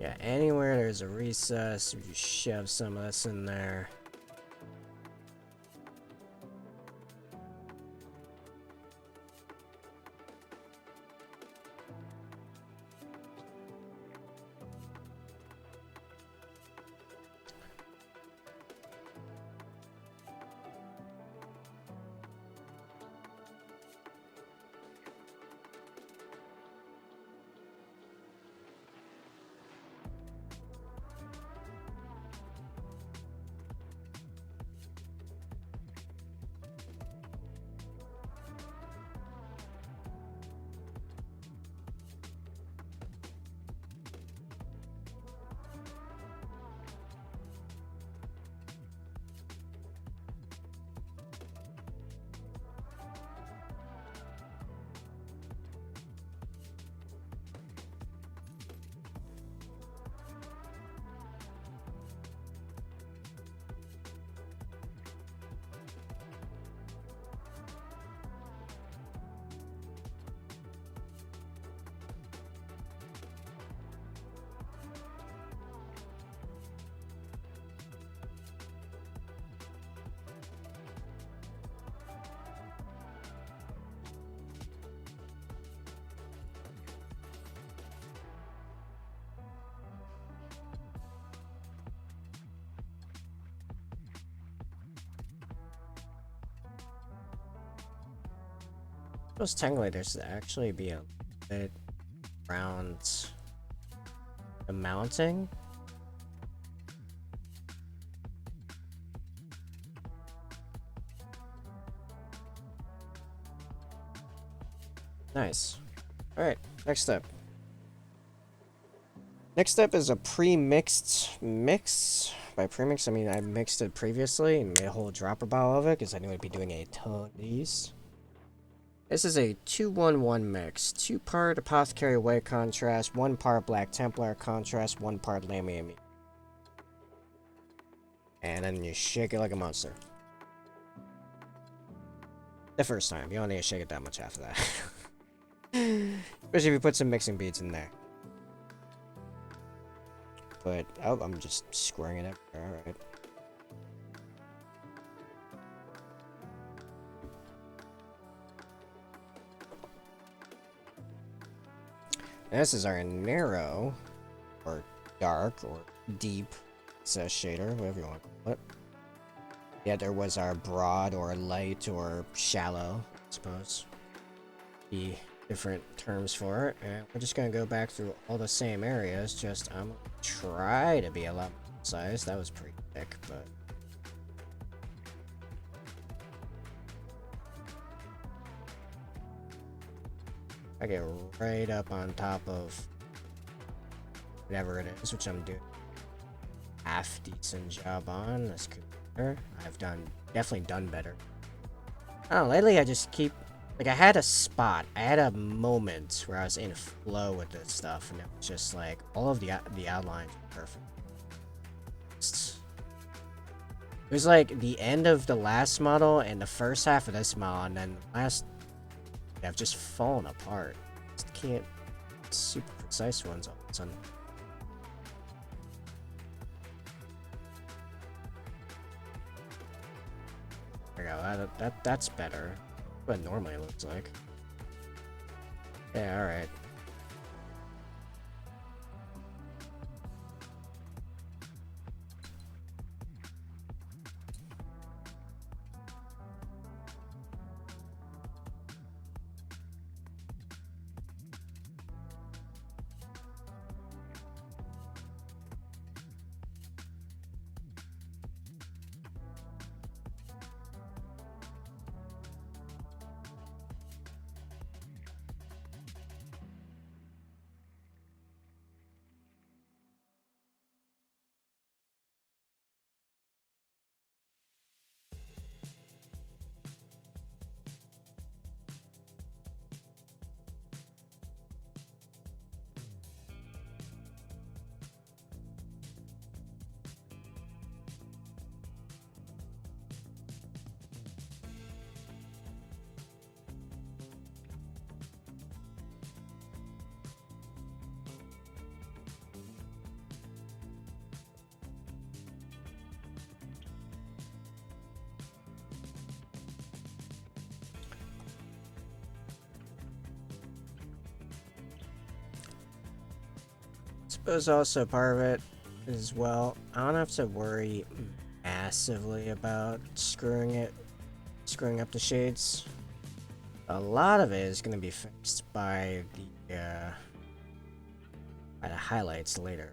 Yeah, anywhere there's a recess, you just shove some of this in there. Suppose technically there's actually be a bit around the mounting. Nice. Alright, next step. Next step is a pre-mixed mix. By pre-mix, I mean I mixed it previously and made a whole dropper bottle of it because I knew I'd be doing a ton of these. This is a 2-1-1 mix. 2-part Apothecary Way contrast, 1 part Black Templar contrast, 1 part Lamia meat. And then you shake it like a monster. The first time. You don't need to shake it that much after that. Especially if you put some mixing beads in there. But oh, I'm just squaring it up. Alright. This is our narrow, or dark, or deep shader, whatever you want to call it. Yeah, there was our broad, or light, or shallow, I suppose. The different terms for it, and we're just gonna go back through all the same areas, just I'm gonna try to be a lot more precise. That was pretty thick, but I get right up on top of whatever it is, which I'm doing half decent job on. This could be better. I've definitely done better. I don't know, lately I just keep, like, I had a spot, I had a moment where I was in flow with this stuff, and it was just like, all of the outlines were perfect. It was like the end of the last model and the first half of this model, and then the last, I've just fallen apart. Just can't super precise ones all of a sudden. There we go. That's better. What it normally looks like. Yeah, alright. Suppose also part of it as well, I don't have to worry massively about screwing up the shades. A lot of it is going to be fixed by the highlights later.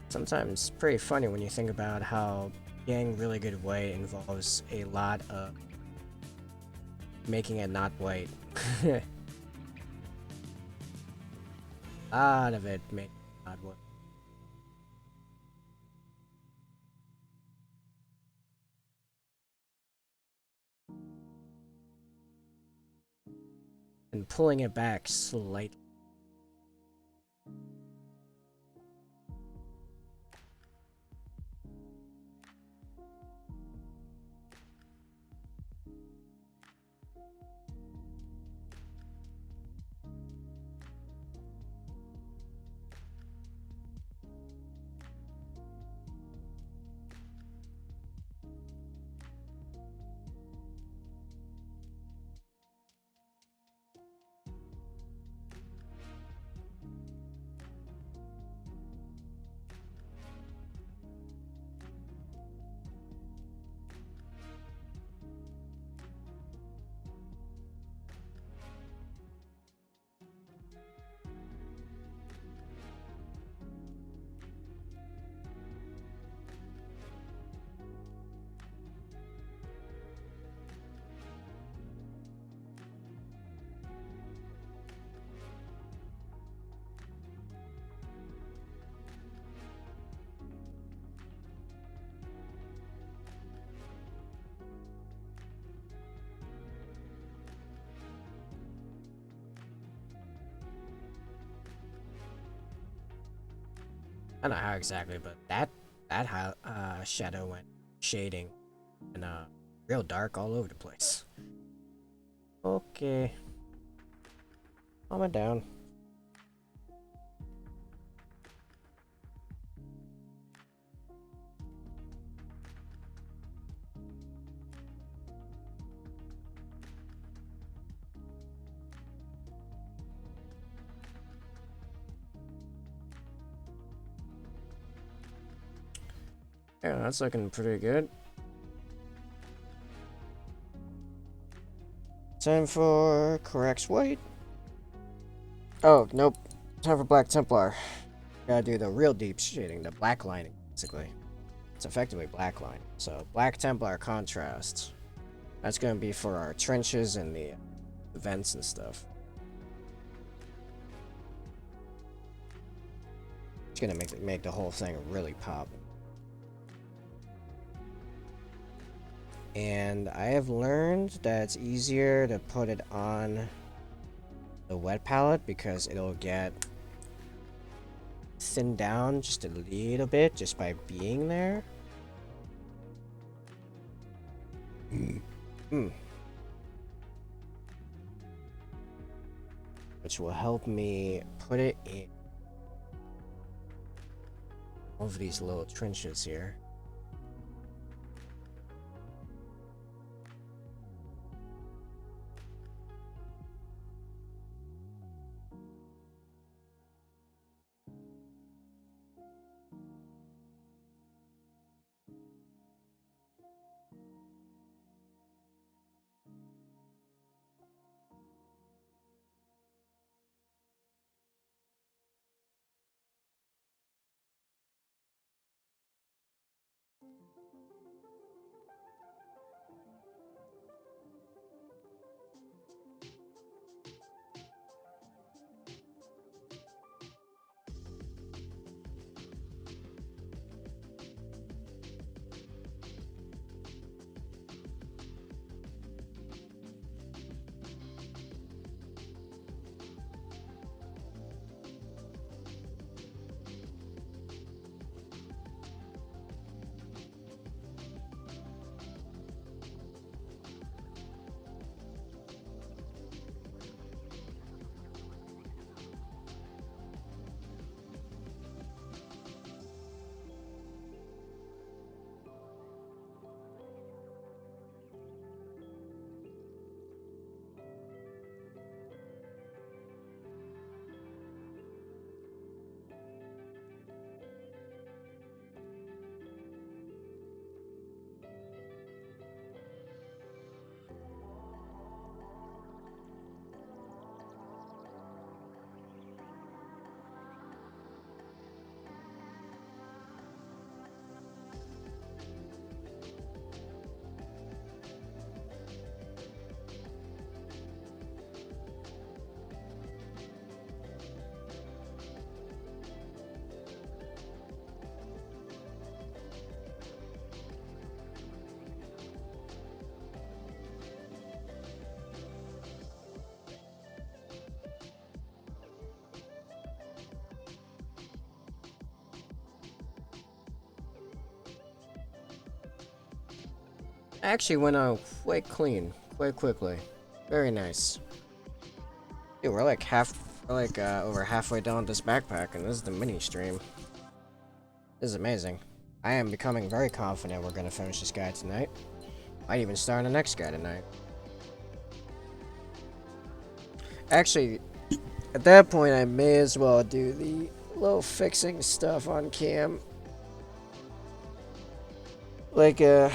Sometimes it's pretty funny when you think about how getting really good white involves a lot of making it not white. A lot of it making it not white. And pulling it back slightly. I don't know how exactly, but that shadow went shading and real dark all over the place. Okay, calm it down. Yeah, that's looking pretty good. Time for corrects white. Oh, nope. Time for Black Templar. Gotta do the real deep shading, the black lining, basically. It's effectively black line. So, Black Templar contrast. That's gonna be for our trenches and the vents and stuff. It's gonna make the whole thing really pop. And I have learned that it's easier to put it on the wet palette because it'll get thinned down just a little bit just by being there. Which will help me put it in all of these little trenches here. actually went on quite clean, quite quickly. Very nice. Dude, we're like over halfway down this backpack, and this is the mini stream. This is amazing. I am becoming very confident we're gonna finish this guy tonight. Might even start the next guy tonight. Actually, at that point, I may as well do the little fixing stuff on cam. Like, I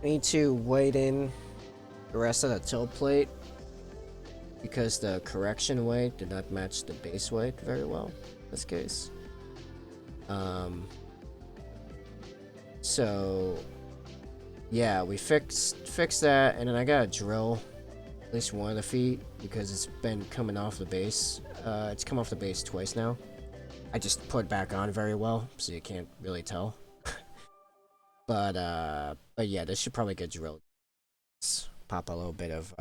need to weight in the rest of the tilt plate because the correction weight did not match the base weight very well in this case. So yeah, we fixed that, and then I gotta drill at least one of the feet because it's been coming off the base. It's come off the base twice now. I just put it back on very well, so you can't really tell. But yeah, this should probably get drilled. Let's pop a little bit of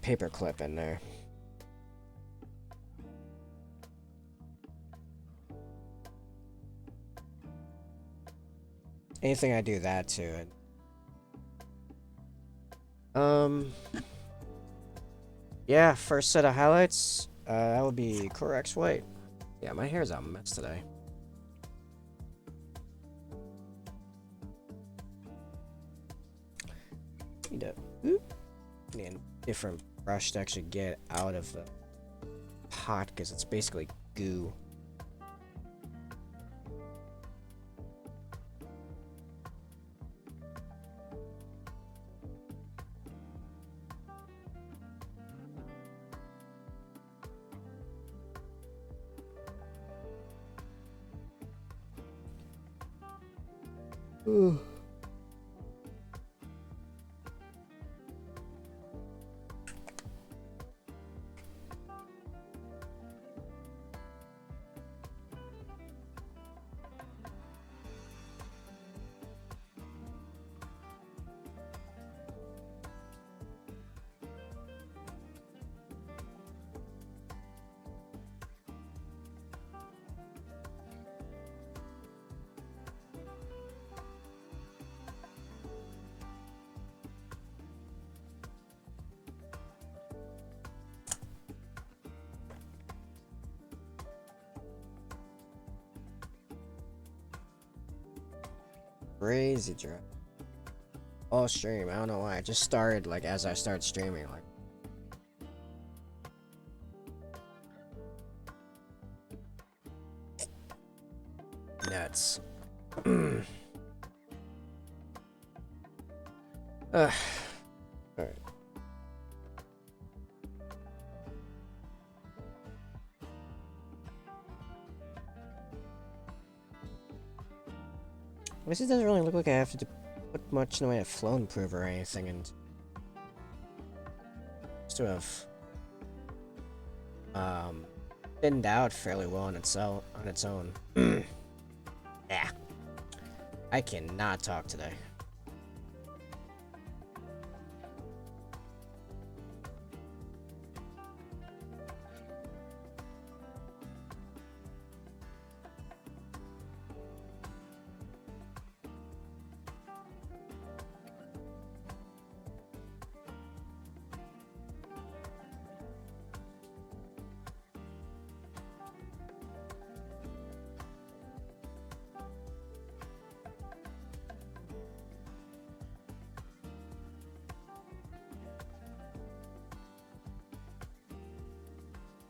paper clip in there. Anything I do that to it. Yeah, first set of highlights. That would be Correct's White. Yeah, my hair's a mess today. Need a different brush to actually get out of the pot because it's basically goo. Ooh. Crazy drop. All stream. I don't know why. I just started like as I started streaming. Like, nuts. Alright. I guess it doesn't really look like I have to put much in the way of flow improver or anything, and just to have thinned out fairly well on its own. Yeah, I cannot talk today.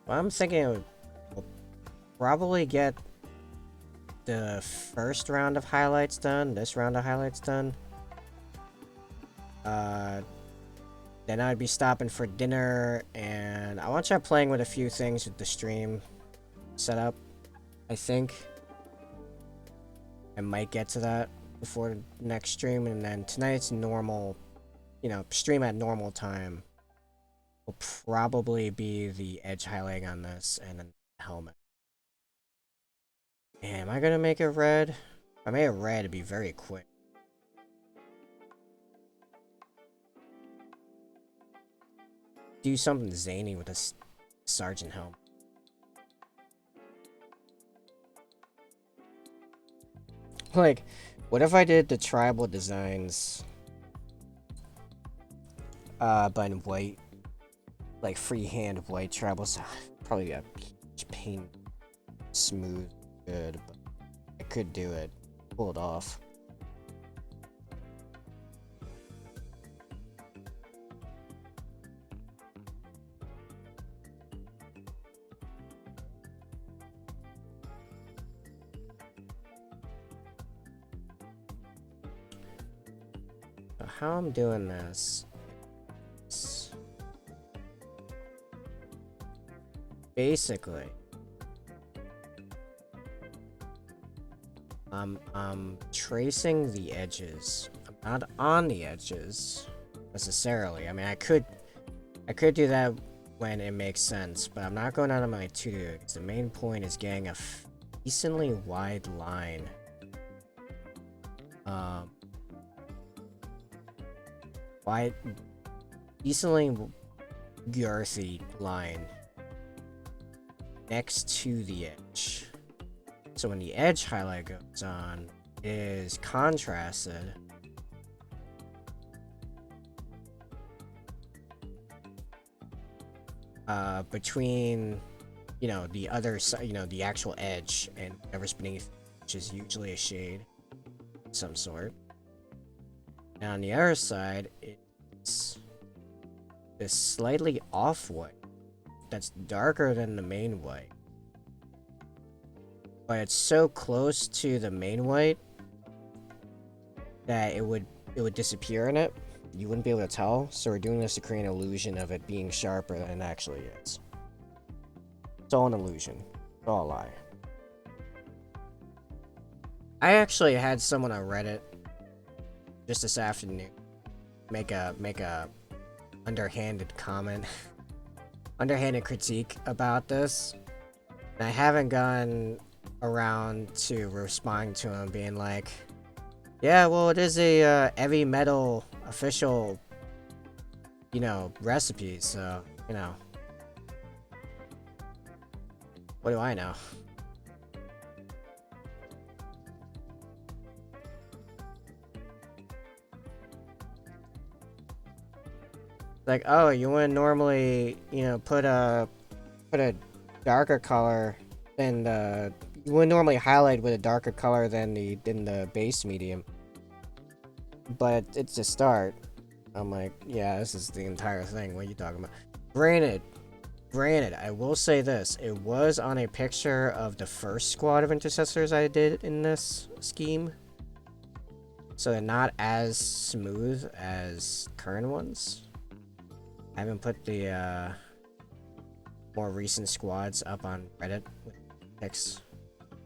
Well, I'm thinking we'll probably get the first round of highlights done, this round of highlights done. Then I'd be stopping for dinner, and I want to try playing with a few things with the stream setup. I think I might get to that before the next stream, and then tonight's normal, stream at normal time will probably be the edge highlighting on this and then the helmet. Am I gonna make it red? If I made it red, it'd be very quick. Do something zany with a sergeant helmet. Like, What if I did the tribal designs but in white, like freehand white tribals? Probably a paint smooth good, but I could do it. Pull it off. So how I'm doing this? Basically, I'm tracing the edges. I'm not on the edges necessarily. I mean, I could do that when it makes sense, but I'm not going out of my to-do because the main point is getting a decently wide line. Wide, decently girthy line next to the edge. So when the edge highlight goes on, it is contrasted between, you know, the other side, you know, the actual edge and whatever's beneath, which is usually a shade of some sort. And on the other side, it's this slightly off white that's darker than the main white. But it's so close to the main white that it would disappear in it. You wouldn't be able to tell, so we're doing this to create an illusion of it being sharper than it actually is. It's all an illusion. It's all a lie. I actually had someone on Reddit just this afternoon make a underhanded comment, underhanded critique about this. And I haven't gone around to responding to him being like, yeah, well, it is a heavy metal official, you know, recipe, so, you know, what do I know? Like, oh, you wouldn't normally, you know, put a darker color than the, you wouldn't normally highlight with a darker color than the base medium, but it's a start. I'm like, yeah, this is the entire thing. What are you talking about? Granted, I will say this. It was on a picture of the first squad of intercessors I did in this scheme. So they're not as smooth as current ones. I haven't put the more recent squads up on Reddit with pics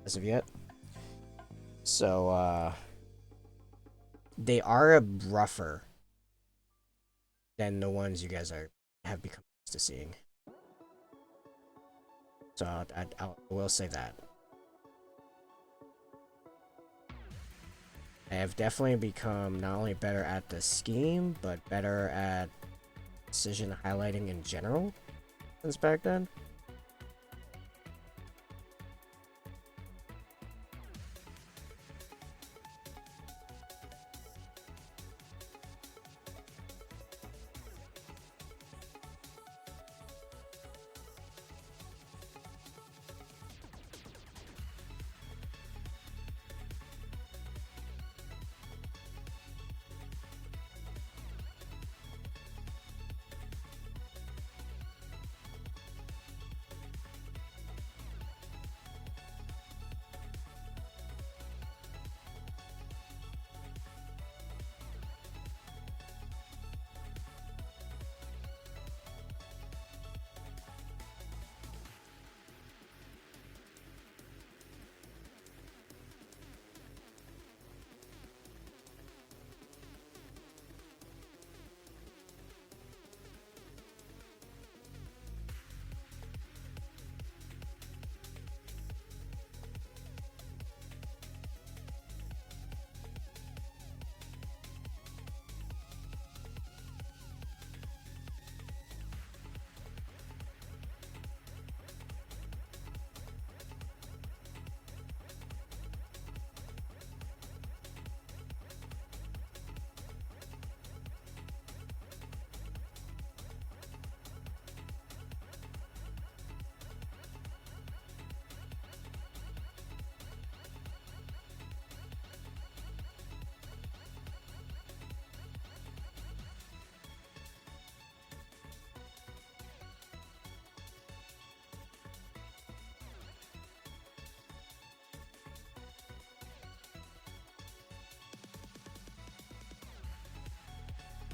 as of yet. So they are rougher than the ones you guys have become used to seeing. So I will say that. I have definitely become not only better at the scheme, but better at precision highlighting in general since back then.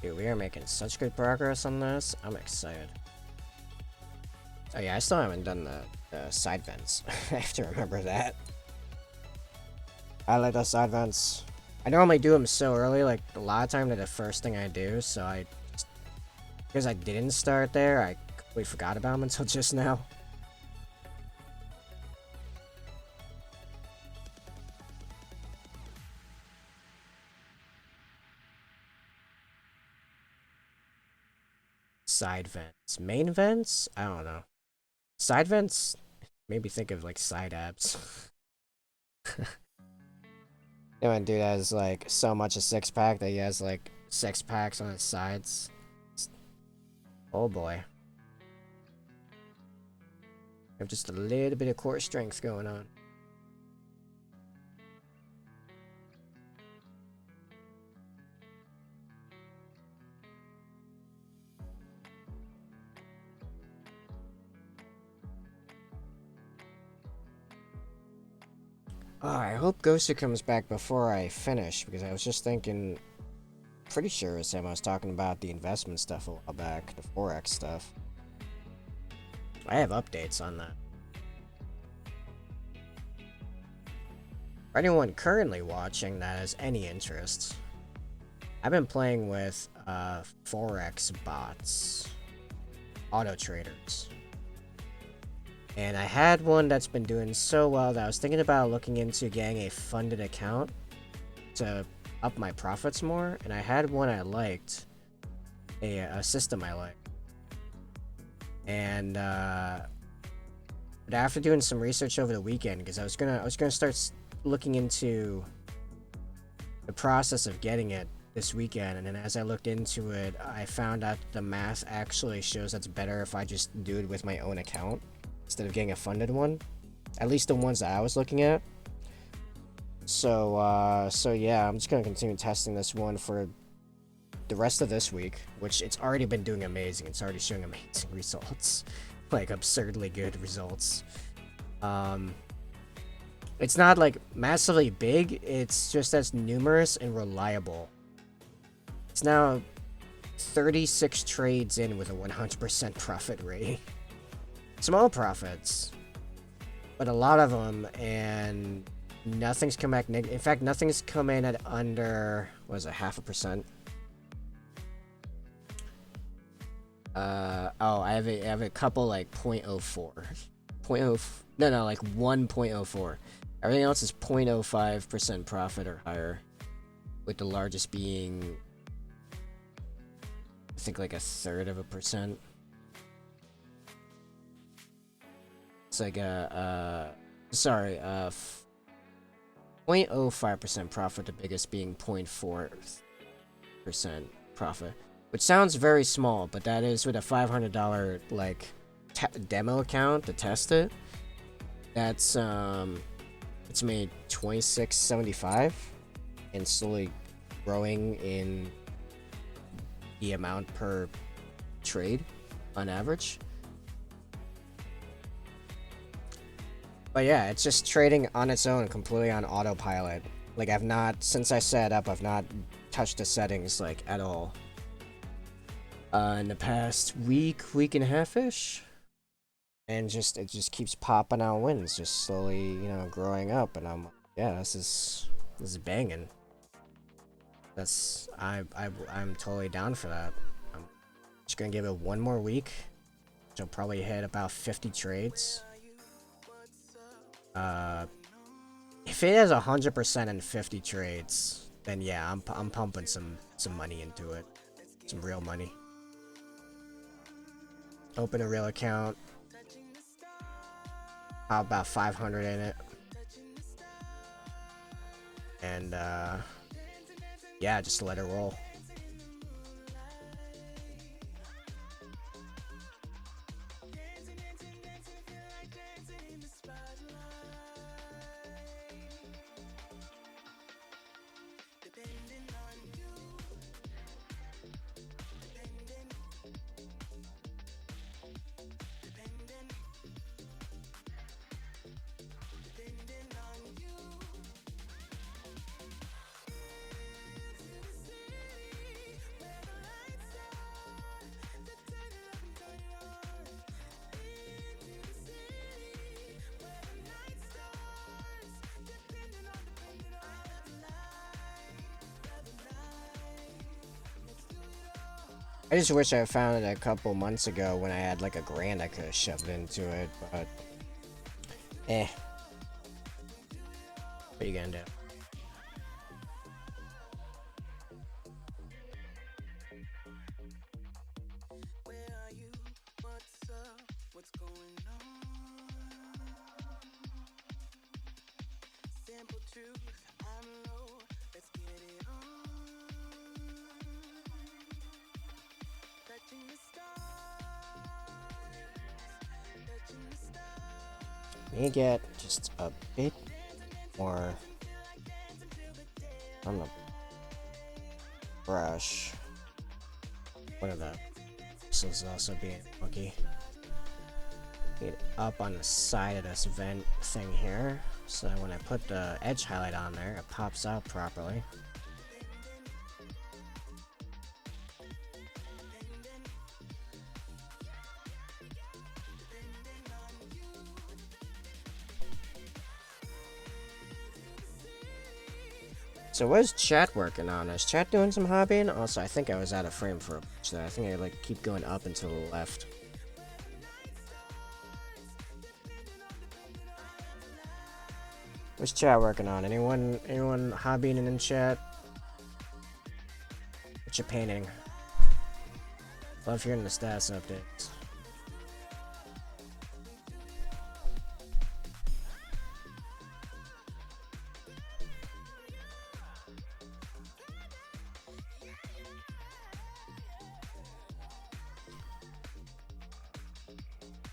Dude, we are making such good progress on this. I'm excited. Oh yeah, I still haven't done the side vents. I have to remember that. I like the side vents. I normally do them so early, like a lot of time they're the first thing I do, so because I didn't start there, I completely forgot about them until just now. Side vents. Main vents? I don't know. Side vents made me think of like side abs. You know, dude has like so much a six pack that he has like 6 packs on his sides. Oh boy. I have just a little bit of core strength going on. Oh, I hope Ghoster comes back before I finish, because I was just thinking, pretty sure it was him I was talking about the investment stuff a while back, the Forex stuff. I have updates on that. For anyone currently watching that has any interest, I've been playing with Forex bots, auto traders. And I had one that's been doing so well that I was thinking about looking into getting a funded account to up my profits more. And I had one I liked, a system I liked. And but after doing some research over the weekend, because I was gonna start looking into the process of getting it this weekend, and then as I looked into it, I found out the math actually shows that's better if I just do it with my own account instead of getting a funded one, at least the ones that I was looking at. So yeah, I'm just gonna continue testing this one for the rest of this week, which it's already been doing amazing. It's already showing amazing results, like absurdly good results. It's not like massively big, it's just as numerous and reliable. It's now 36 trades in with a 100% profit rate. Small profits, but a lot of them, and nothing's come back negative. In fact, nothing's come in at under, what is it, 0.5%? Oh, I have a couple like 0.04. No, like 1.04. Everything else is 0.05% profit or higher, with the largest being, I think, like 1/3%. It's like sorry, 0.05% profit, the biggest being 0.4% profit, which sounds very small, but that is with a $500 like demo account to test it. That's it's made $26.75 and slowly growing in the amount per trade on average. But yeah, it's just trading on its own, completely on autopilot. Like, since I set it up, I've not touched the settings, like, at all. In the past week and a half-ish. And it just keeps popping out wins, just slowly, growing up. And I'm like, yeah, this is banging. I'm totally down for that. I'm just gonna give it one more week. Which will probably hit about 50 trades. If it has 100% in 50 trades, then yeah, I'm pumping some money into it, some real money. Open a real account. How about 500 in it? And yeah, just let it roll. I just wish I found it a couple months ago when I had like $1,000 I could have shoved into it, but eh. What are you gonna do? Let me get just a bit more on the brush. What are the This is also being funky. Get up on the side of this vent thing here, so when I put the edge highlight on there, it pops out properly. So what is chat working on? Is chat doing some hobbying? Also, I think I was out of frame for a bunch there. I think I like keep going up and to the left. What's chat working on? Anyone hobbying in chat? What you painting? Love hearing the stats updates.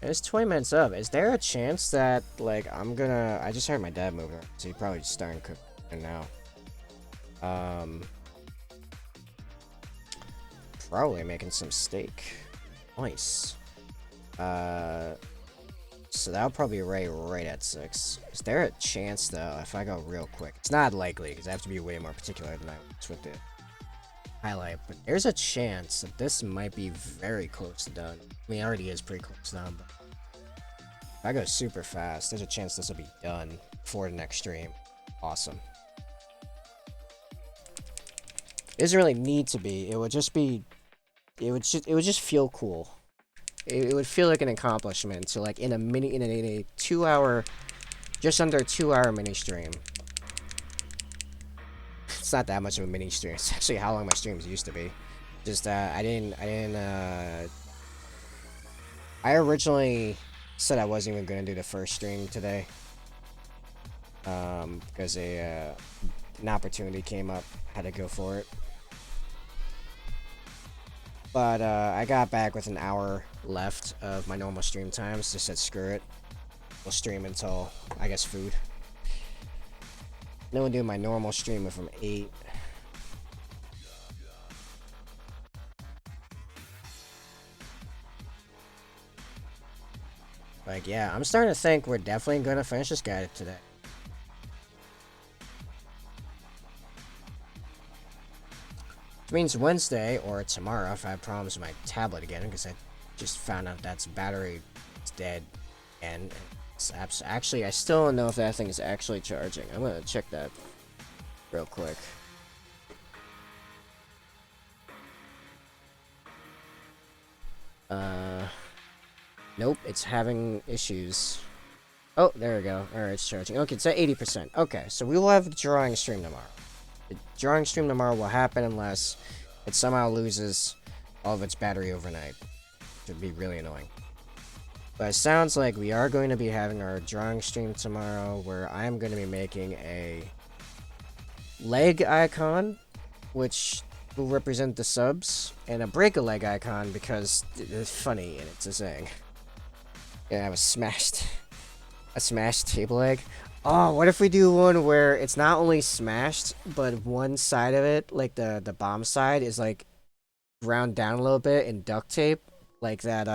It's 20 minutes up. Is there a chance that, like, I just heard my dad moving, so he probably just starting cooking now. Probably making some steak. Nice. So that'll probably be right at 6. Is there a chance, though, if I go real quick? It's not likely, because I have to be way more particular than I was with the highlight, but there's a chance that this might be very close to done. I mean, it already is pretty close to done, but if I go super fast, there's a chance this will be done before the next stream. Awesome. It doesn't really need to be. It would just be. It would just feel cool. It would feel like an accomplishment. So like in a 2-hour, just under 2-hour mini stream. It's not that much of a mini stream. It's actually how long my streams used to be. Just I originally said I wasn't even gonna do the first stream today. Because an opportunity came up, had to go for it. But I got back with an hour left of my normal stream times. Just said screw it. We'll stream until I guess food. Then we'll do my normal stream from 8. Like, yeah, I'm starting to think we're definitely gonna finish this guide today. Which means Wednesday or tomorrow if I have problems with my tablet again, because I just found out that's battery is dead. And it's actually, I still don't know if that thing is actually charging. I'm gonna check that real quick. Nope, it's having issues. Oh, there we go. Alright, it's charging. Okay, it's at 80%. Okay, so we will have a drawing stream tomorrow. The drawing stream tomorrow will happen unless it somehow loses all of its battery overnight. Which would be really annoying. But it sounds like we are going to be having our drawing stream tomorrow, where I'm going to be making a leg icon, which will represent the subs, and a break a leg icon because it's funny and it's a saying. Yeah, I was smashed. A smashed table leg. Oh, what if we do one where it's not only smashed, but one side of it, like the bomb side, is like ground down a little bit and duct tape, like that.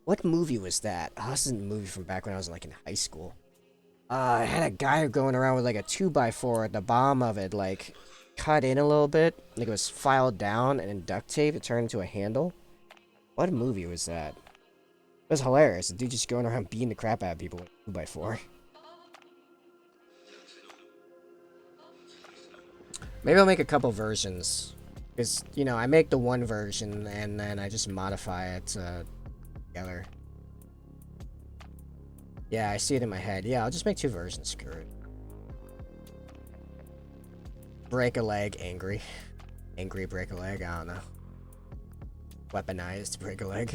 What movie was that? Oh, this is a movie from back when I was like in high school. I had a guy going around with like a 2x4 at the bottom of it, like cut in a little bit, like it was filed down and then duct tape. It turned into a handle. What movie was that? It was hilarious. The dude just going around beating the crap out of people with a 2x4. Maybe I'll make a couple versions Because, you know, I make the one version and then I just modify it together. Yeah, I see it in my head. Yeah, I'll just make 2 versions. Screw it. Break a leg, angry. Angry break a leg, I don't know. Weaponized break a leg.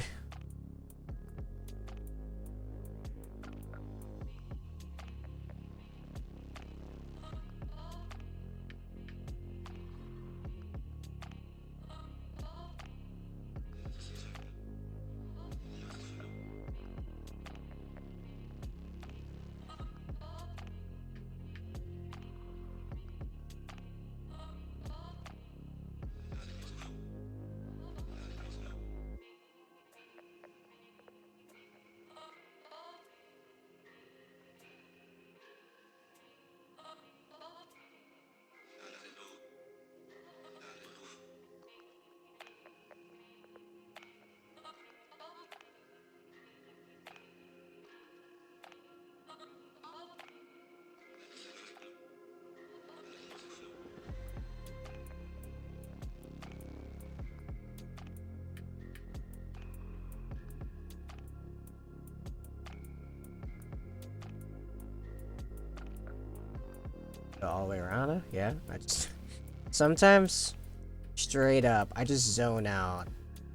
All the way around it? Yeah, I just... Sometimes, straight up, I just zone out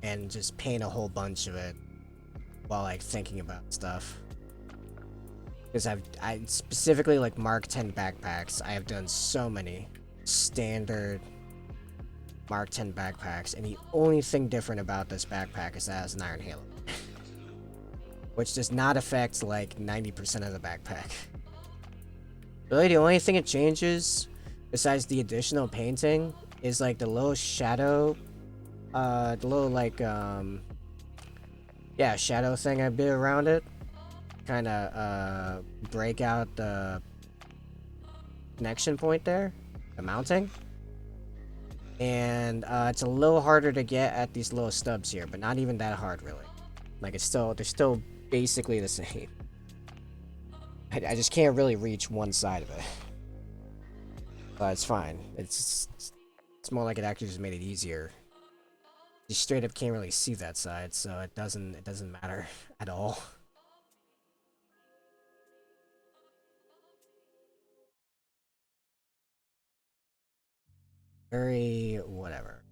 and just paint a whole bunch of it while, like, thinking about stuff. Because I specifically, like, Mark 10 backpacks, I have done so many standard Mark 10 backpacks, and the only thing different about this backpack is that it has an iron halo. Which does not affect, like, 90% of the backpack. Really, the only thing it changes, besides the additional painting, is, like, the little shadow, the little, like, yeah, shadow thing I did around it. Kinda, break out the connection point there, the mounting. And, it's a little harder to get at these little stubs here, but not even that hard, really. Like, they're still basically the same. I just can't really reach one side of it. But it's fine. It's more like it actually just made it easier. You straight up can't really see that side, so it doesn't matter at all. Very whatever.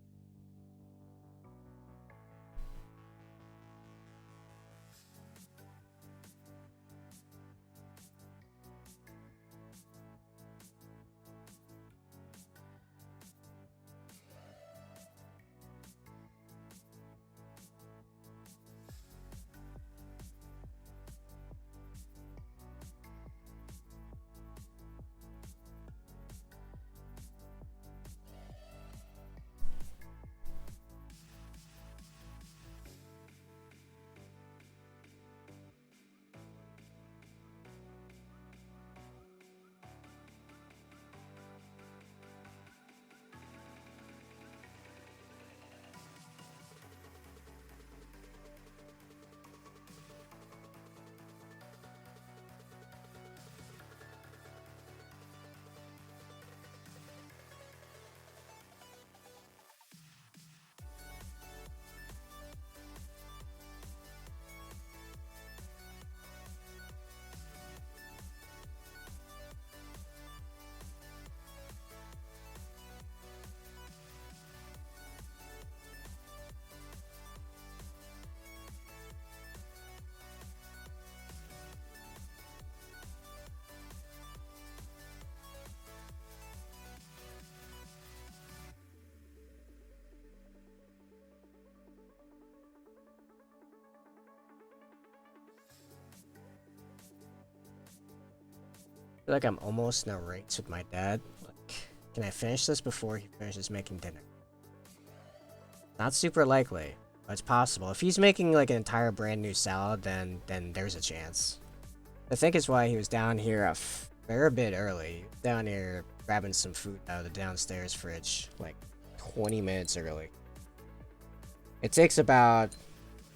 I feel like I'm almost in a race with my dad. Like, can I finish this before he finishes making dinner? Not super likely, but it's possible. If he's making like an entire brand new salad, then there's a chance. I think it's why he was down here a fair bit early. Down here grabbing some food out of the downstairs fridge, like 20 minutes early. It takes about,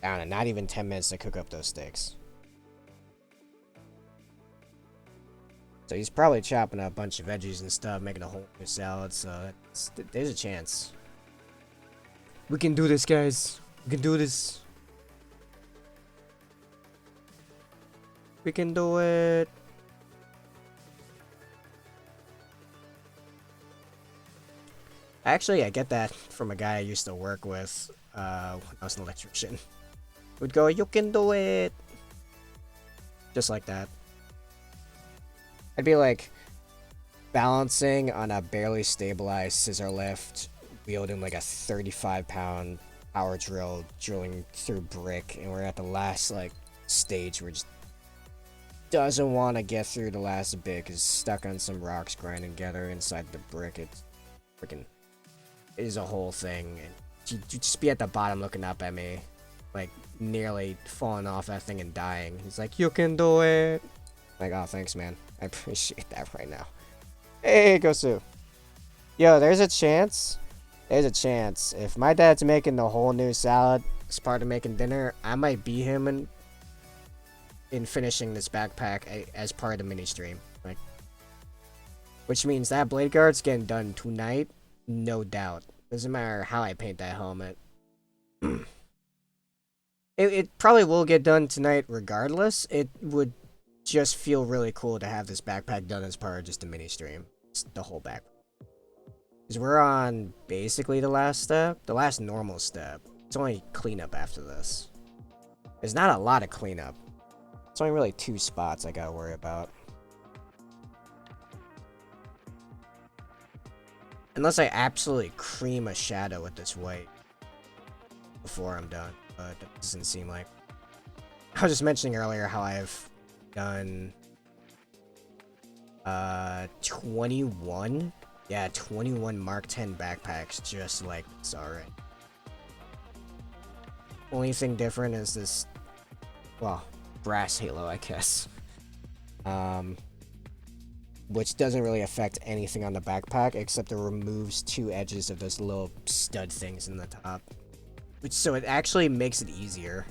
I don't know, not even 10 minutes to cook up those steaks. So he's probably chopping up a bunch of veggies and stuff, making a whole new salad, so there's a chance. We can do this, guys. We can do this. We can do it. Actually, I get that from a guy I used to work with when I was an electrician. Would go, you can do it. Just like that. I'd be like balancing on a barely stabilized scissor lift, wielding like a 35-pound power drill, drilling through brick, and we're at the last like stage where it just doesn't want to get through the last bit because stuck on some rocks grinding together inside the brick. It's freaking is a whole thing, and you just be at the bottom looking up at me, like nearly falling off that thing and dying. He's like, "You can do it." Like, oh, thanks, man. I appreciate that right now. Hey, Gosu. Yo, there's a chance. There's a chance. If my dad's making the whole new salad as part of making dinner, I might beat him in finishing this backpack as part of the mini stream. Like, which means that blade guard's getting done tonight, no doubt. Doesn't matter how I paint that helmet. It probably will get done tonight regardless. It would just feel really cool to have this backpack done as part of just a mini stream. It's the whole backpack. Because we're on basically the last step. The last normal step. It's only cleanup after this. There's not a lot of cleanup. It's only really 2 spots I gotta worry about. Unless I absolutely cream a shadow with this white before I'm done. But it doesn't seem like. I was just mentioning earlier how I've done 21. Yeah, 21 Mark 10 backpacks just like this already. Only thing different is this, well, brass halo, I guess. Which doesn't really affect anything on the backpack except it removes 2 edges of those little stud things in the top. Which, so it actually makes it easier.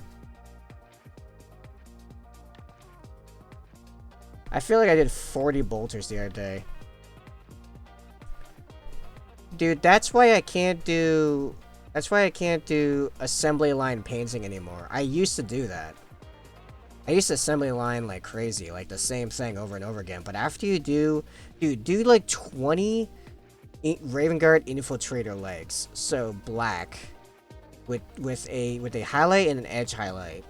I feel like I did 40 bolters the other day. Dude, that's why I can't do assembly line painting anymore. I used to do that. I used to assembly line like crazy, like the same thing over and over again. But after you do like 20 Raven Guard Infiltrator legs, so black, with a highlight and an edge highlight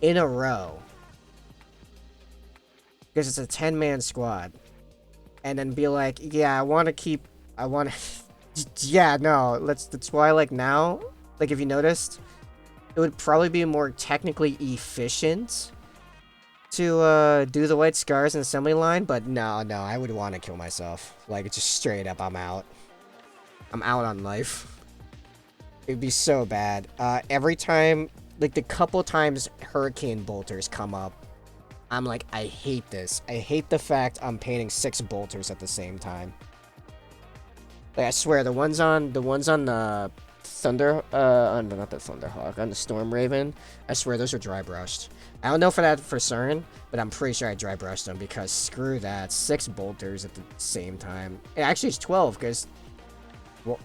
in a row, because it's a 10-man squad, and then be like, yeah, yeah, no, that's why, like, now, like, if you noticed, it would probably be more technically efficient to do the white scars and assembly line, but no, I would want to kill myself. Like, it's just straight up, I'm out. I'm out on life. It'd be so bad. Every time, like, the couple times Hurricane bolters come up, I'm like, I hate this. I hate the fact I'm painting 6 bolters at the same time. Like, I swear, the ones on the Thunder, not the Thunderhawk, on the Storm Raven, I swear those are dry brushed. I don't know for certain, but I'm pretty sure I dry brushed them because screw that, 6 bolters at the same time. Actually, it's 12 because, well,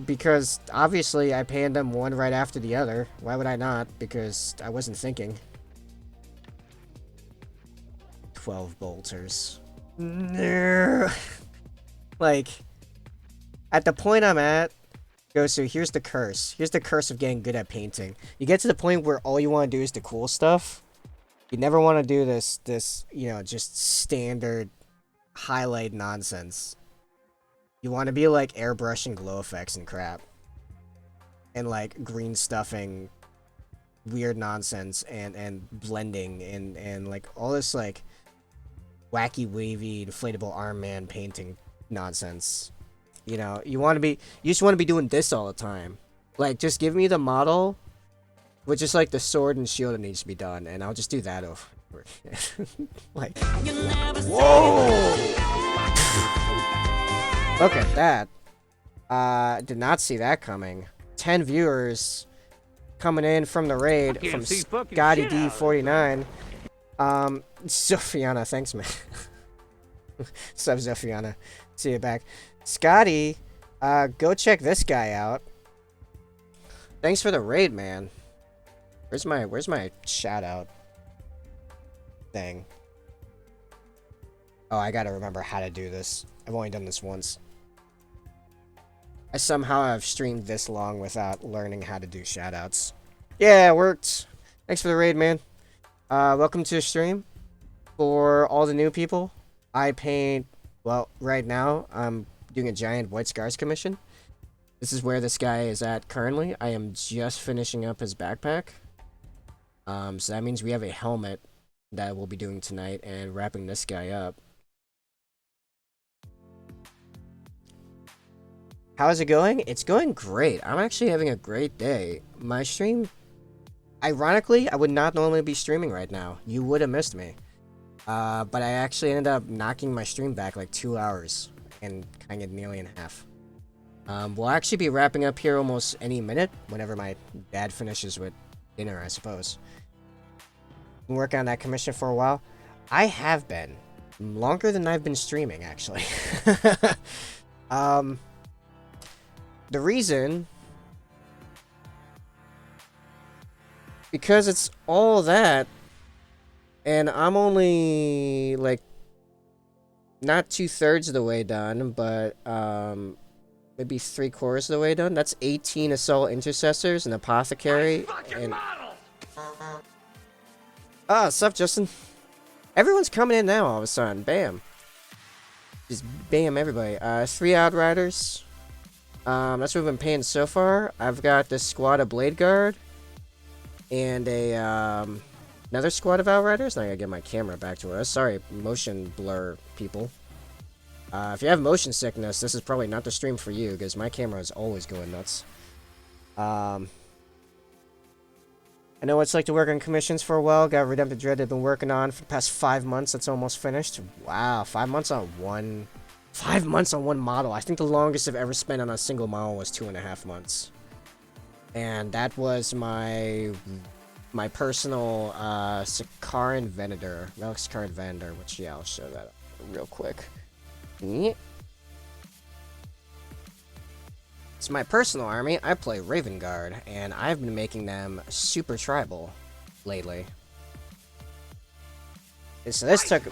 because obviously I painted them one right after the other. Why would I not? Because I wasn't thinking. 12 bolters. Like, at the point I'm at, so here's the curse. Here's the curse of getting good at painting. You get to the point where all you want to do is the cool stuff. You never want to do this, you know, just standard highlight nonsense. You want to be like airbrushing glow effects and crap. And like green stuffing weird nonsense and blending and like all this like wacky wavy inflatable arm man painting nonsense. You know, you just want to be doing this all the time. Like, just give me the model with just like the sword and shield that needs to be done, and I'll just do that over. Like, whoa! Look at that. Did not see that coming. 10 viewers coming in from the raid from Scotty D49. Zophiana, thanks, man. Sub Zophiana. See you back. Scotty, go check this guy out. Thanks for the raid, man. Where's my shout out thing? Oh, I gotta remember how to do this. I've only done this once. I somehow have streamed this long without learning how to do shoutouts. Yeah, it worked. Thanks for the raid, man. Welcome to the stream. For all the new people, I paint, well, right now, I'm doing a giant White Scars commission. This is where this guy is at currently. I am just finishing up his backpack. So that means we have a helmet that we'll be doing tonight and wrapping this guy up. How's it going? It's going great. I'm actually having a great day. My stream, ironically, I would not normally be streaming right now. You would have missed me. But I actually ended up knocking my stream back like 2 hours and kind of nearly in half. We'll actually be wrapping up here almost any minute whenever my dad finishes with dinner, I suppose. Been working on that commission for a while. I have been. Longer than I've been streaming, actually. The reason... because it's all that... and I'm only, like, not 2/3 of the way done, but, maybe 3/4 of the way done. That's 18 Assault Intercessors, an Apothecary, and... ah, what's up, Justin? Everyone's coming in now all of a sudden. Bam. Just bam, everybody. 3 Outriders. That's what we've been paying so far. I've got this squad of Blade Guard, and a, another squad of Outriders. Now I gotta get my camera back to us. Sorry, motion blur people. If you have motion sickness, this is probably not the stream for you, because my camera is always going nuts. I know what it's like to work on commissions for a while. Got Redemptive Dread I've been working on for the past 5 months. That's almost finished. Wow, 5 months on one... 5 months on one model. I think the longest I've ever spent on a single model was 2.5 months. And that was my personal Sicaran Venator. Relic Sicaran Venator, which, yeah, I'll show that real quick. It's my personal army. I play Raven Guard, and I've been making them super tribal lately. So this took...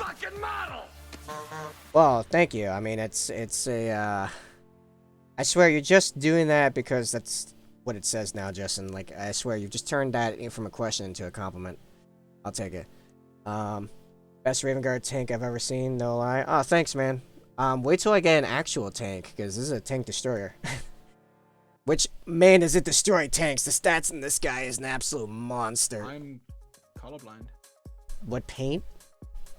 well, thank you. I mean, it's a, I swear you're just doing that because that's what it says now, Justin. Like, I swear you've just turned that in from a question into a compliment. I'll take it. Best Raven Guard tank I've ever seen, no lie. Oh, thanks, man. Wait till I get an actual tank, because this is a tank destroyer. Which, man, does it destroy tanks? The stats in this guy is an absolute monster. I'm colorblind. What paint?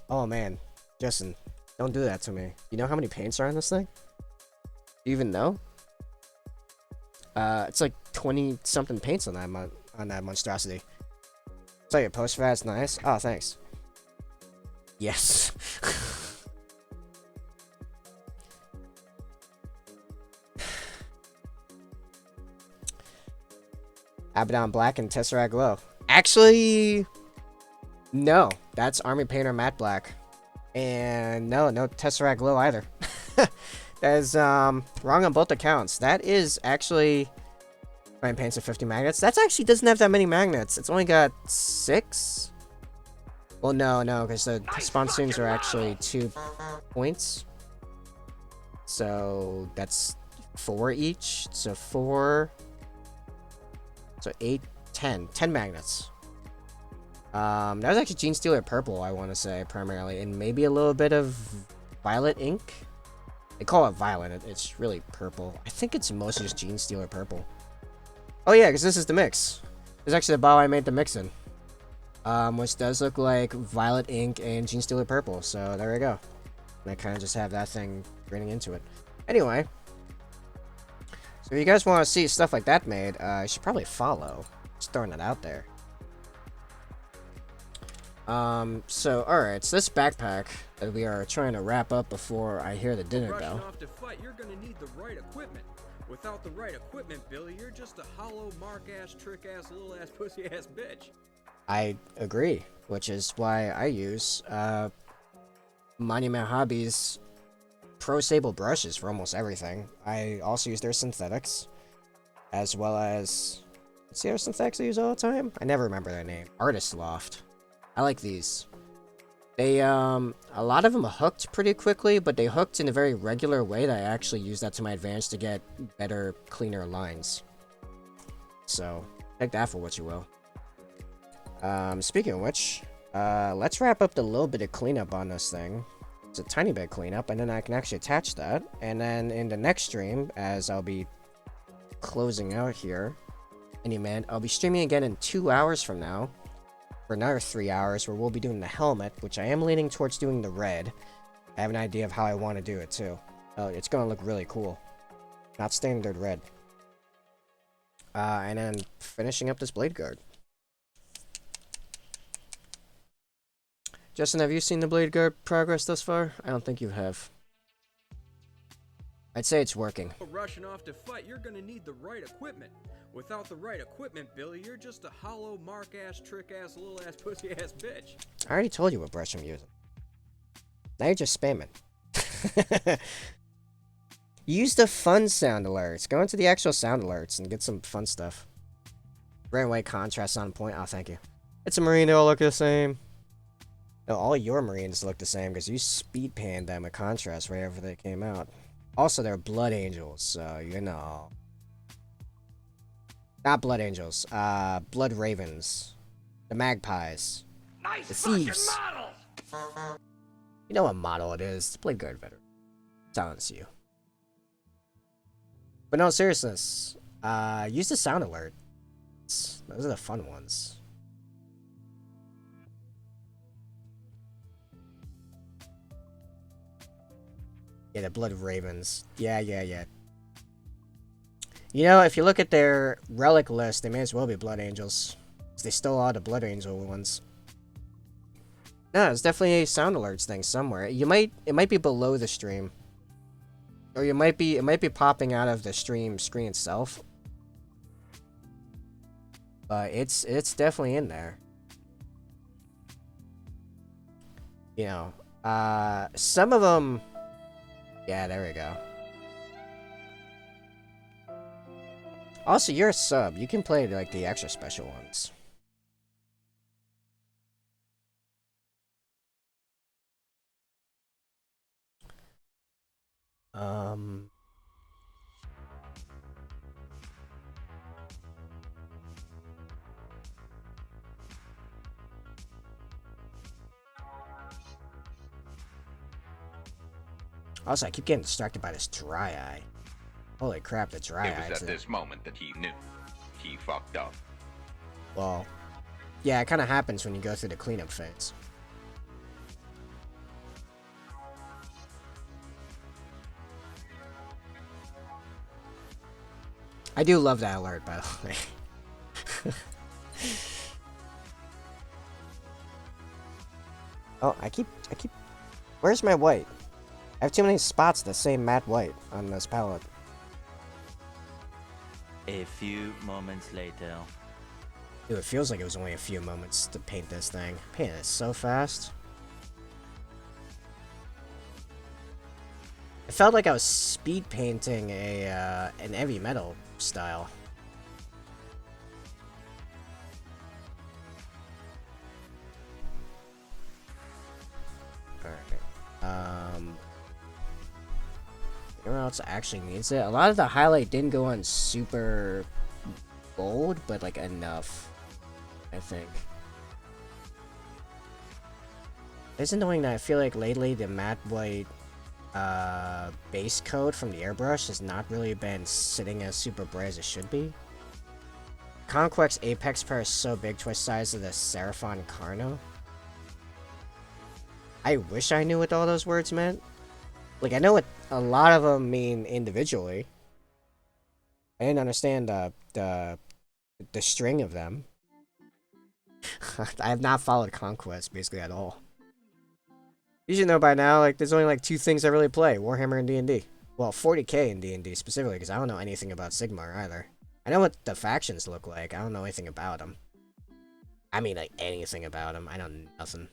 Oh, man. Justin, don't do that to me. You know how many paints are on this thing? Do you even know? It's like 20-something paints on that monstrosity. So your post for that's nice. Oh, thanks. Yes. Abaddon Black and Tesseract Glow. Actually, no. That's Army Painter Matte Black. And no Tesseract Glow either. That is wrong on both accounts. That is actually... Ryan paints at 50 magnets. That actually doesn't have that many magnets. It's only got 6? Well, no, because the sponsoons are actually 2 points. So that's 4 each. So 4... So 8, 10. 10 magnets. That was actually Genestealer Purple, I want to say, primarily. And maybe a little bit of Violet ink. They call it Violet. It's really purple. I think it's mostly just Genestealer Purple. Oh yeah, because this is the mix. This is actually the bottle I made the mix in. Which does look like Violet ink and Genestealer Purple. So there we go. And I kind of just have that thing draining into it. Anyway. So if you guys want to see stuff like that made, you should probably follow. Just throwing it out there. So alright, so this backpack that we are trying to wrap up before I hear the dinner bell. Off to fight, you're gonna need the right equipment. Without the right equipment, Billy, you're just a hollow, mark-ass, trick-ass, little-ass, pussy-ass bitch. I agree, which is why I use, Monument Hobbies Pro Sable brushes for almost everything. I also use their synthetics, as well as What's the other syntax I use all the time? I never remember their name. Artist Loft. I like these. They, a lot of them hooked pretty quickly, but they hooked in a very regular way that I actually use that to my advantage to get better, cleaner lines. So, take that for what you will. Speaking of which, let's wrap up the little bit of cleanup on this thing. It's a tiny bit of cleanup, and then I can actually attach that. And then in the next stream, as I'll be closing out here, I'll be streaming again in 2 hours from now. For another 3 hours, where we'll be doing the helmet, which I am leaning towards doing the red. I have an idea of how I want to do it, too. It's going to look really cool. Not standard red. And then finishing up this blade guard. Justin, have you seen the blade guard progress thus far? I don't think you have. I'd say it's working. Rushing off to fight, you're gonna need the right equipment. Without the right equipment, Billy, you're just a hollow, mark-ass, trick-ass, little-ass, pussy-ass bitch. I already told you what brush I'm using. Now you're just spamming. Use the fun sound alerts. Go into the actual sound alerts and get some fun stuff. Red and white contrast on point. Oh, thank you. It's a marine. They all look the same. No, all your marines look the same because you speed panned them with contrast right after they came out. Also, they're blood angels, so you know. Not blood angels. Blood ravens. The magpies. Nice the thieves. model. You know what model it is. It's Blade Guard veteran. Silence you. But no, seriousness. Use the sound alert. Those are the fun ones. Yeah, the Blood Ravens. Yeah. You know, if you look at their relic list, they may as well be Blood Angels. They still are the Blood Angel ones. No, it's definitely a sound alerts thing somewhere. It might be below the stream. Or it might be popping out of the stream screen itself. But it's definitely in there. You know, some of them. Yeah, there we go. Also, you're a sub. You can play like the extra special ones. Also, I keep getting distracted by this dry eye. Holy crap, the dry eye. It was at this moment that he knew. He fucked up. Well, yeah, it kind of happens when you go through the cleanup phase. I do love that alert, by the way. Oh, I keep... Where's my white? I have too many spots that say matte white on this palette. A few moments later. Dude, it feels like it was only a few moments to paint this thing. Painting it so fast. It felt like I was speed painting an heavy metal style. Alright. You know what else actually needs it? A lot of the highlight didn't go on super bold, but like enough, I think. It's annoying that I feel like lately the matte white base coat from the airbrush has not really been sitting as super bright as it should be. Conquest Apex pair is so big, twice the size of the Seraphon Carno. I wish I knew what all those words meant. Like, I know what a lot of them mean individually. I didn't understand the string of them. I have not followed Conquest basically at all. You should know by now, like, there's only like 2 things I really play: Warhammer and D&D. Well, 40k and D&D specifically, because I don't know anything about Sigmar either. I know what the factions look like. I don't know anything about them. I mean, like, anything about them. I know nothing.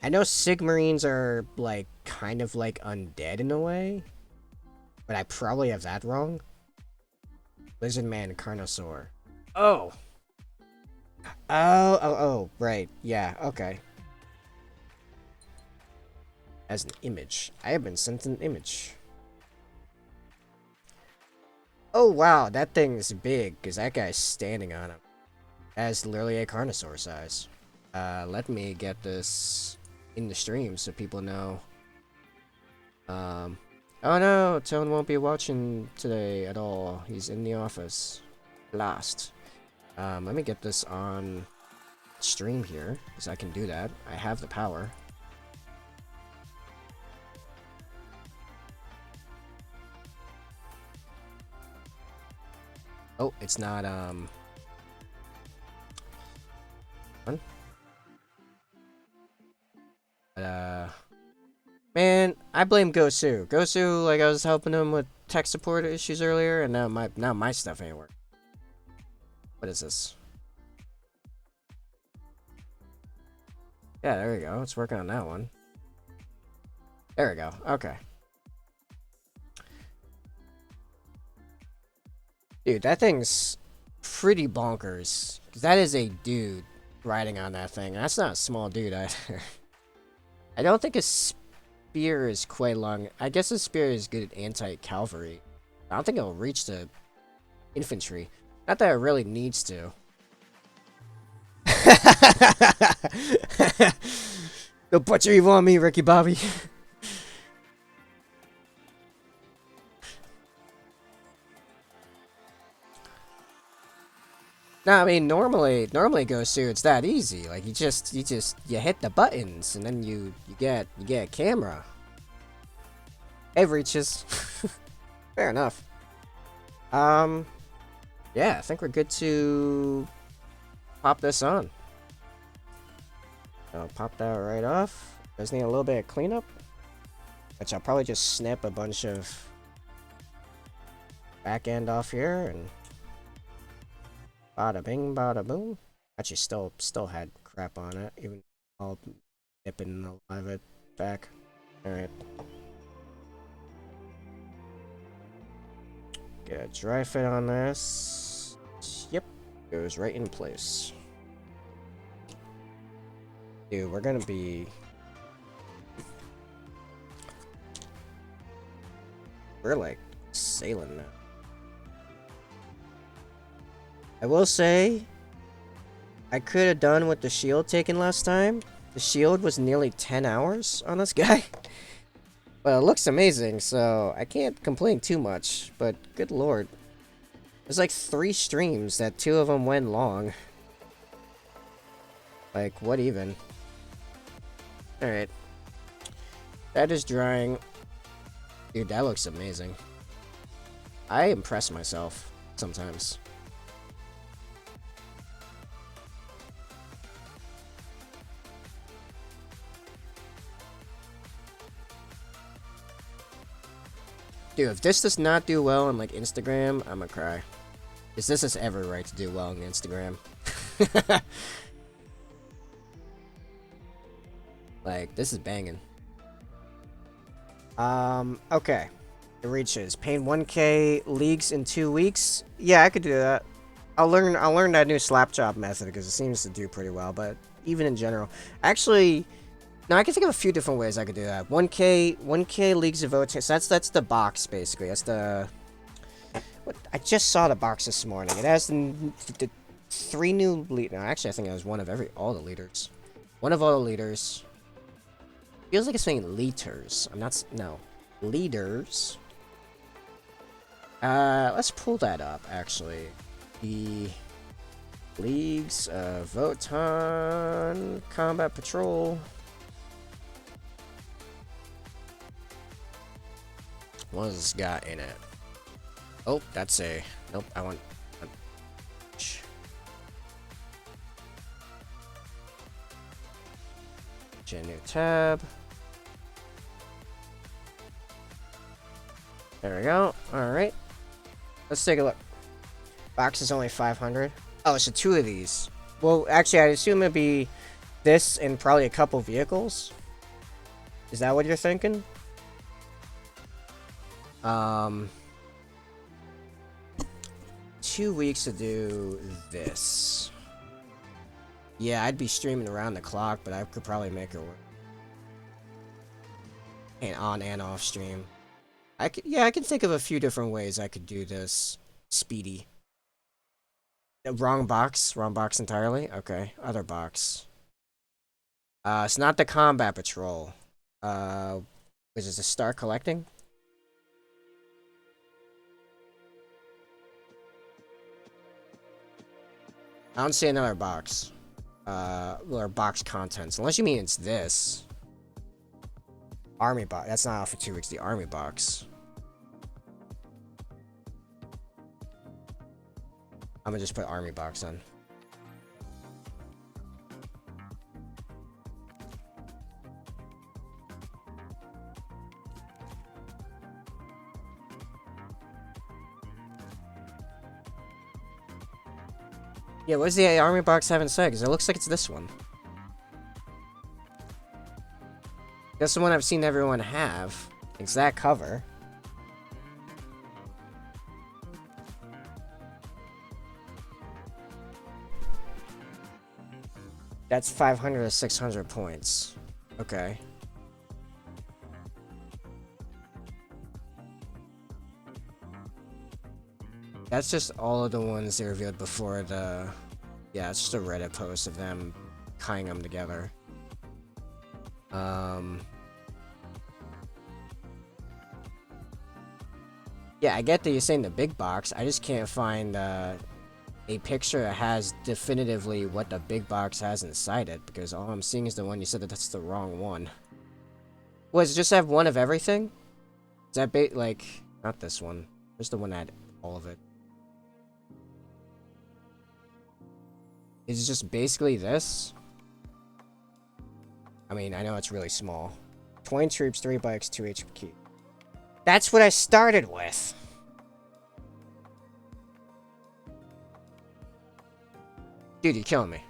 I know Sigmarines are, like, kind of like undead in a way. But I probably have that wrong. Lizardman Carnosaur. Oh. Oh, right. Yeah, okay. As an image. I have been sent an image. Oh, wow, that thing is big, because that guy's standing on him. That's literally a Carnosaur size. Let me get this in the stream so people know. Oh no, Tone won't be watching today at all. He's in the office. Last. Let me get this on stream here, because I can do that. I have the power. Oh, it's not, But, man, I blame Gosu. Gosu, like, I was helping him with tech support issues earlier, and now my stuff ain't working. What is this? Yeah, there we go. It's working on that one. There we go. Okay. Dude, that thing's pretty bonkers. That is a dude riding on that thing. That's not a small dude either. I don't think his spear is quite long. I guess his spear is good at anti-cavalry. I don't think it'll reach the infantry. Not that it really needs to. Don't put your evil on me, Ricky Bobby. No, I mean normally Gosu, it's that easy. Like you hit the buttons and then you get a camera. It reaches. Fair enough. Yeah, I think we're good to pop this on. I'll pop that right off. Does need a little bit of cleanup, which I'll probably just snip a bunch of back end off here and bada bing, bada boom. Actually, still had crap on it, even I'll nip in a lot of it back. All right. Get a dry fit on this. Yep, goes right in place. Dude, we're gonna be... We're like sailing now. I will say, I could have done with the shield taken last time. The shield was nearly 10 hours on this guy. But it looks amazing, so I can't complain too much. But good lord. There's like 3 streams that 2 of them went long. Like, what even? Alright. That is drying. Dude, that looks amazing. I impress myself sometimes. Dude, if this does not do well on like Instagram, I'm gonna cry. Is this is ever right to do well on Instagram? Like, this is banging. Okay. It reaches. Paint 1K leagues in 2 weeks. Yeah, I could do that. I'll learn that new slap job method because it seems to do pretty well, but even in general. Actually, no, I can think of a few different ways I could do that. 1K leagues of votes. So that's the box basically. That's the what I just saw the box this morning. It has the 3 new lead. No, actually I think it was one of all the leaders. One of all the leaders. Feels like it's saying liters. I'm not no. Leaders. Let's pull that up actually. The leagues of Votann Combat Patrol. What has this got in it? Oh, that's a... Nope, I want... New tab. There we go. Alright. Let's take a look. Box is only 500. Oh, so 2 of these. Well, actually, I assume it'd be this and probably a couple vehicles. Is that what you're thinking? 2 weeks to do this. Yeah, I'd be streaming around the clock, but I could probably make it work. And on and off stream. I can think of a few different ways I could do this speedy. Wrong box entirely. Okay, other box. It's not the combat patrol. Which is to start collecting. I don't see another box. Or box contents, unless you mean it's this. Army box. That's not out for 2 weeks. The army box. I'm gonna just put army box on. Yeah, what does the army box haven't said? Because it looks like it's this one. That's the one I've seen everyone have. It's that cover. That's 500 to 600 points. Okay. That's just all of the ones they revealed before the... Yeah, it's just a Reddit post of them tying them together. Yeah, I get that you're saying the big box. I just can't find a picture that has definitively what the big box has inside it, because all I'm seeing is the one you said that's the wrong one. Does it just have one of everything? Is that like... Not this one. Just the one that had all of it. Is it just basically this? I mean, I know it's really small. 20 troops, 3 bikes, 2 HQ. That's what I started with. Dude, you're killing me.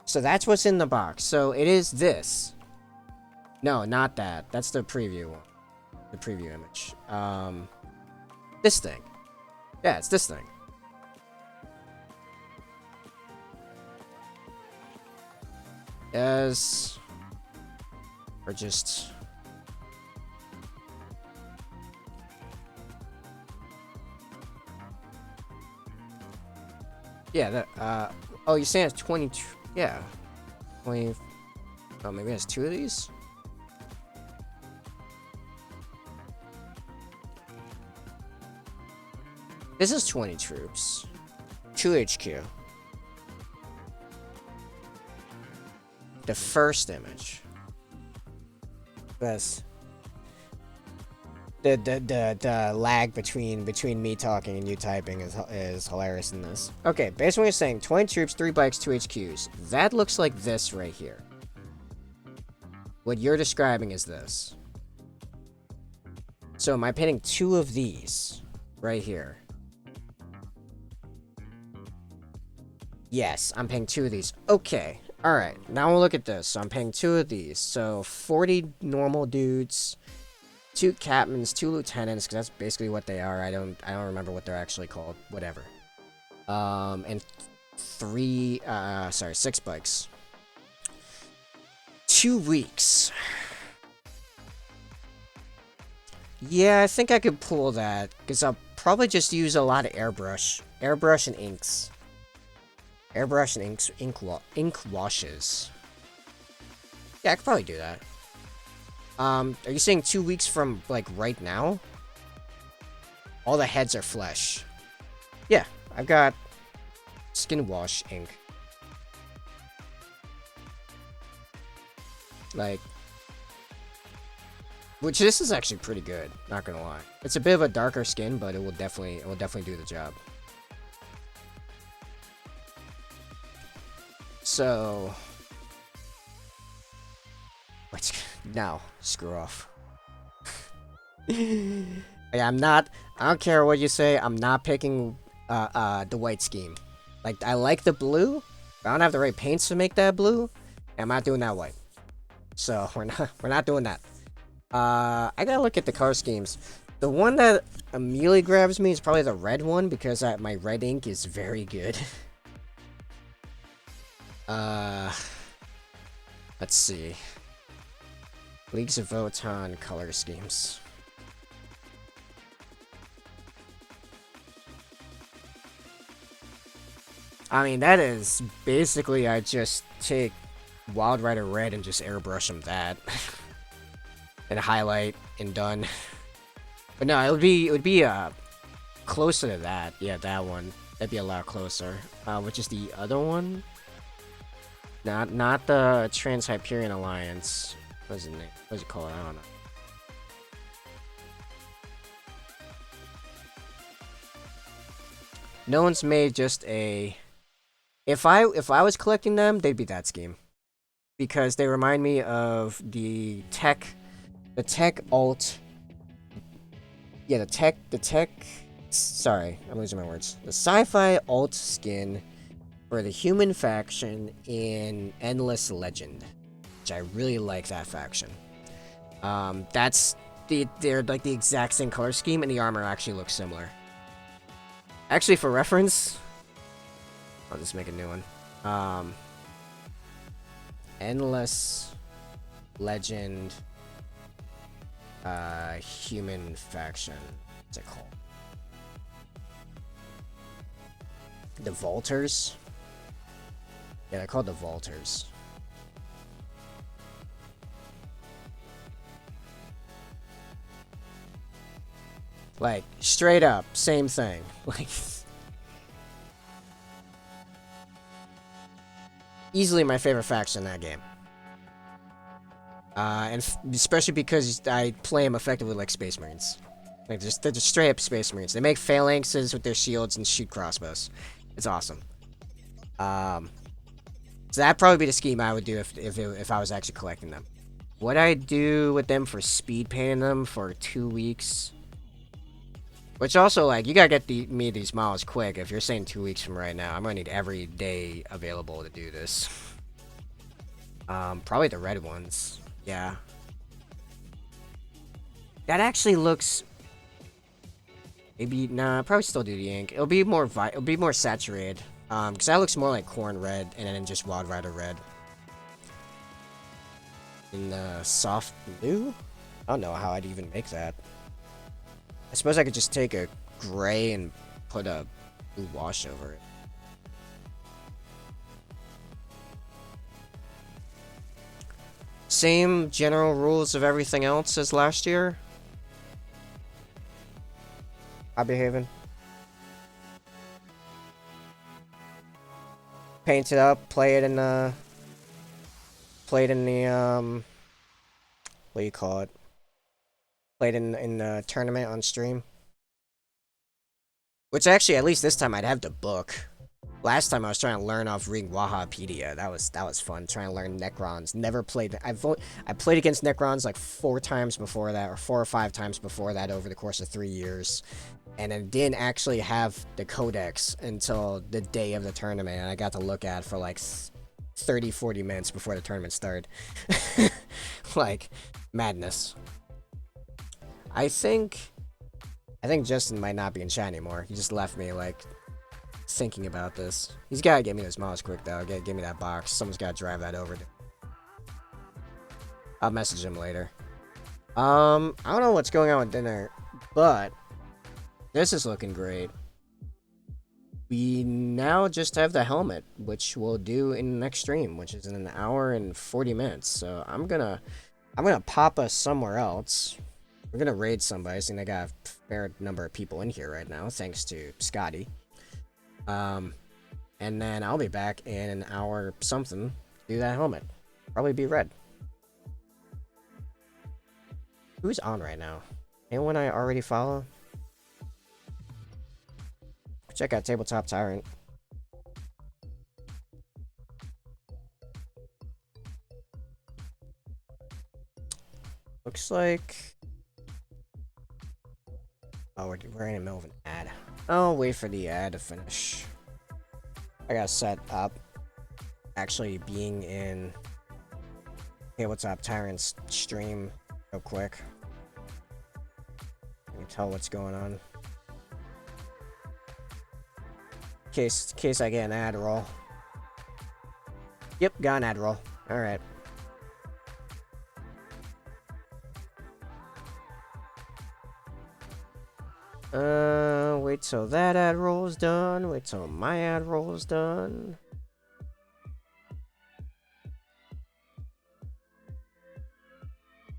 So that's what's in the box. So it is this. No, not that. That's the preview one. The preview image. This thing. Yeah, it's this thing. Yes. Or just... Yeah, that, oh, you're saying it's 20... Yeah. 20... Oh, maybe it has 2 of these? This is 20 troops. 2 HQ. The first image. That's... The lag between me talking and you typing is hilarious in this. Okay, based on what you're saying, 20 troops, 3 bikes, 2 HQs. That looks like this right here. What you're describing is this. So am I pinning 2 of these right here? Yes, I'm paying 2 of these. Okay, alright. Now we'll look at this. So I'm paying 2 of these. So 40 normal dudes, 2 captains, 2 lieutenants, because that's basically what they are. I don't remember what they're actually called. Whatever. And 6 bikes. 2 weeks. Yeah, I think I could pull that, because I'll probably just use a lot of airbrush. Airbrush and inks. Airbrush and ink washes. Yeah, I could probably do that. Are you saying 2 weeks from, like, right now? All the heads are flesh. Yeah, I've got skin wash ink. Like, which this is actually pretty good, not gonna lie. It's a bit of a darker skin, but it will definitely do the job. So, no, screw off. Yeah, I don't care what you say, I'm not picking the white scheme. Like, I like the blue, but I don't have the right paints to make that blue, and I'm not doing that white. So we're not doing that. I gotta look at the color schemes. The one that immediately grabs me is probably the red one because my red ink is very good. Let's see. Leagues of Votann color schemes. I mean, that is basically I just take Wild Rider Red and just airbrush them that. And highlight and done. But no, it would be closer to that. Yeah, that one. That'd be a lot closer. Which is the other one? Not the Trans-Hyperion Alliance. What is it called? I don't know. No one's made just a. If I was collecting them, they'd be that scheme, because they remind me of the tech alt. Yeah, the tech. Sorry, I'm losing my words. The sci-fi alt skin for the human faction in Endless Legend, which I really like that faction. They're like the exact same color scheme, and the armor actually looks similar. Actually, for reference, I'll just make a new one. Endless Legend, human faction. What's it called? The Vaulters? Yeah, they're called the Vaulters. Like, straight up, same thing. Like, easily my favorite faction in that game. And especially because I play them effectively like Space Marines. Like, they're just straight up Space Marines. They make phalanxes with their shields and shoot crossbows. It's awesome. So that'd probably be the scheme I would do if I was actually collecting them. What I do with them for speed painting them for 2 weeks. Which also, like, you gotta get me these models quick. If you're saying 2 weeks from right now, I'm gonna need every day available to do this. Probably the red ones. Yeah. That actually looks. Maybe nah. Probably still do the ink. It'll be more saturated. Because that looks more like Corn Red and then just Wild Rider Red. In the soft blue? I don't know how I'd even make that. I suppose I could just take a gray and put a blue wash over it. Same general rules of everything else as last year. Hobby Haven. Paint it up, play it in the what do you call it? Played in the tournament on stream. Which actually, at least this time, I'd have the book. Last time I was trying to learn off reading Wahapedia. That was fun, trying to learn Necrons. Never played. I played against Necrons like 4 times before that, or 4 or 5 times before that over the course of 3 years. And I didn't actually have the codex until the day of the tournament, and I got to look at it for like 30-40 minutes before the tournament started. Like, madness. I think Justin might not be in chat anymore. He just left me, like, thinking about this. He's gotta get me those models quick, though. Give me that box. Someone's gotta drive that over. I'll message him later. I don't know what's going on with dinner, but this is looking great. We now just have the helmet, which we'll do in the next stream, which is in 1 hour and 40 minutes. So I'm gonna pop us somewhere else. We're gonna raid somebody, so I got a fair number of people in here right now, thanks to Scotty. And then I'll be back in 1 hour something to do that helmet. Probably be red. Who's on right now? Anyone I already follow? Check out Tabletop Tyrant. Looks like. Oh, we're in the middle of an ad. I'll wait for the ad to finish. I gotta set up actually being in Tabletop Tyrant's stream real quick. can tell what's going on. In case I get an Adderall. Yep, got an Adderall. Alright. Wait till that Adderall is done. Wait till my Adderall is done.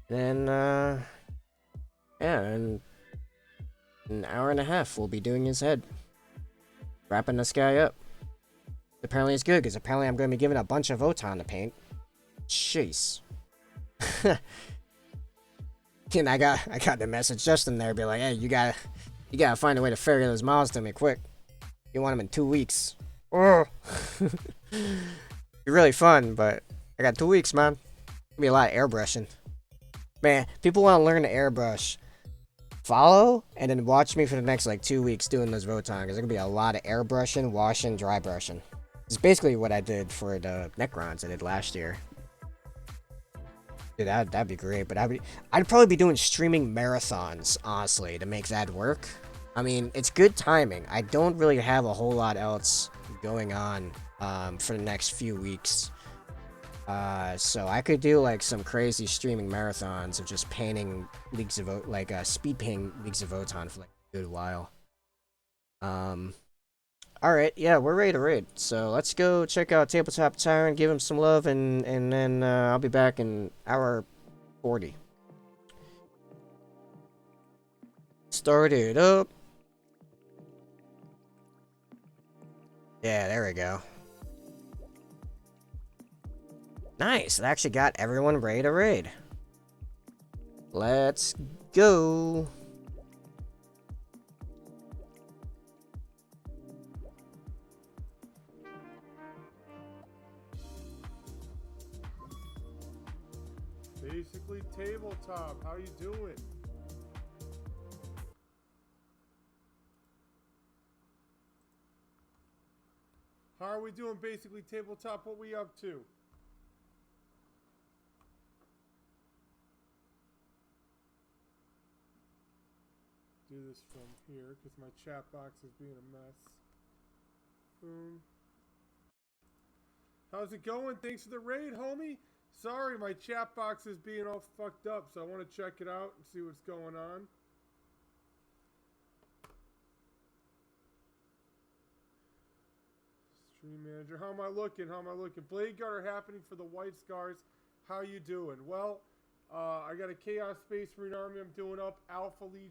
Then, yeah, in an hour and a half, we'll be doing his head. Wrapping this guy up. Apparently it's good, because apparently I'm going to be given a bunch of Voton to paint. Jeez. And I got the message just in there, be like, hey, you gotta find a way to ferry those miles to me quick. You want them in 2 weeks. Oh. Be really fun, but I got 2 weeks, man. Gonna be a lot of airbrushing. Man, people want to learn to airbrush. Follow, and then watch me for the next, like, 2 weeks doing those Voton, because there's gonna be a lot of airbrushing, washing, dry brushing. It's basically what I did for the Necrons I did last year. Dude, that'd be great, but I'd probably be doing streaming marathons, honestly, to make that work. I mean, it's good timing. I don't really have a whole lot else going on for the next few weeks. So I could do, like, some crazy streaming marathons of just painting Leagues of speed painting Leagues of Voton for, like, a good while. Alright, yeah, we're ready to raid. So let's go check out Tabletop Tyrant, give him some love, and then I'll be back in hour 40. Start it up. Yeah, there we go. Nice, it actually got everyone ready to raid. Let's go. Basically tabletop, how you doing? How are we doing basically tabletop? What we up to? Do this from here because my chat box is being a mess. Boom. How's it going? Thanks for the raid, homie. Sorry, my chat box is being all fucked up, so I want to check it out and see what's going on. Stream manager, how am I looking? How am I looking? Blade Guard are happening for the White Scars. How you doing? Well, I got a Chaos Space Marine Army I'm doing up. Alpha Legion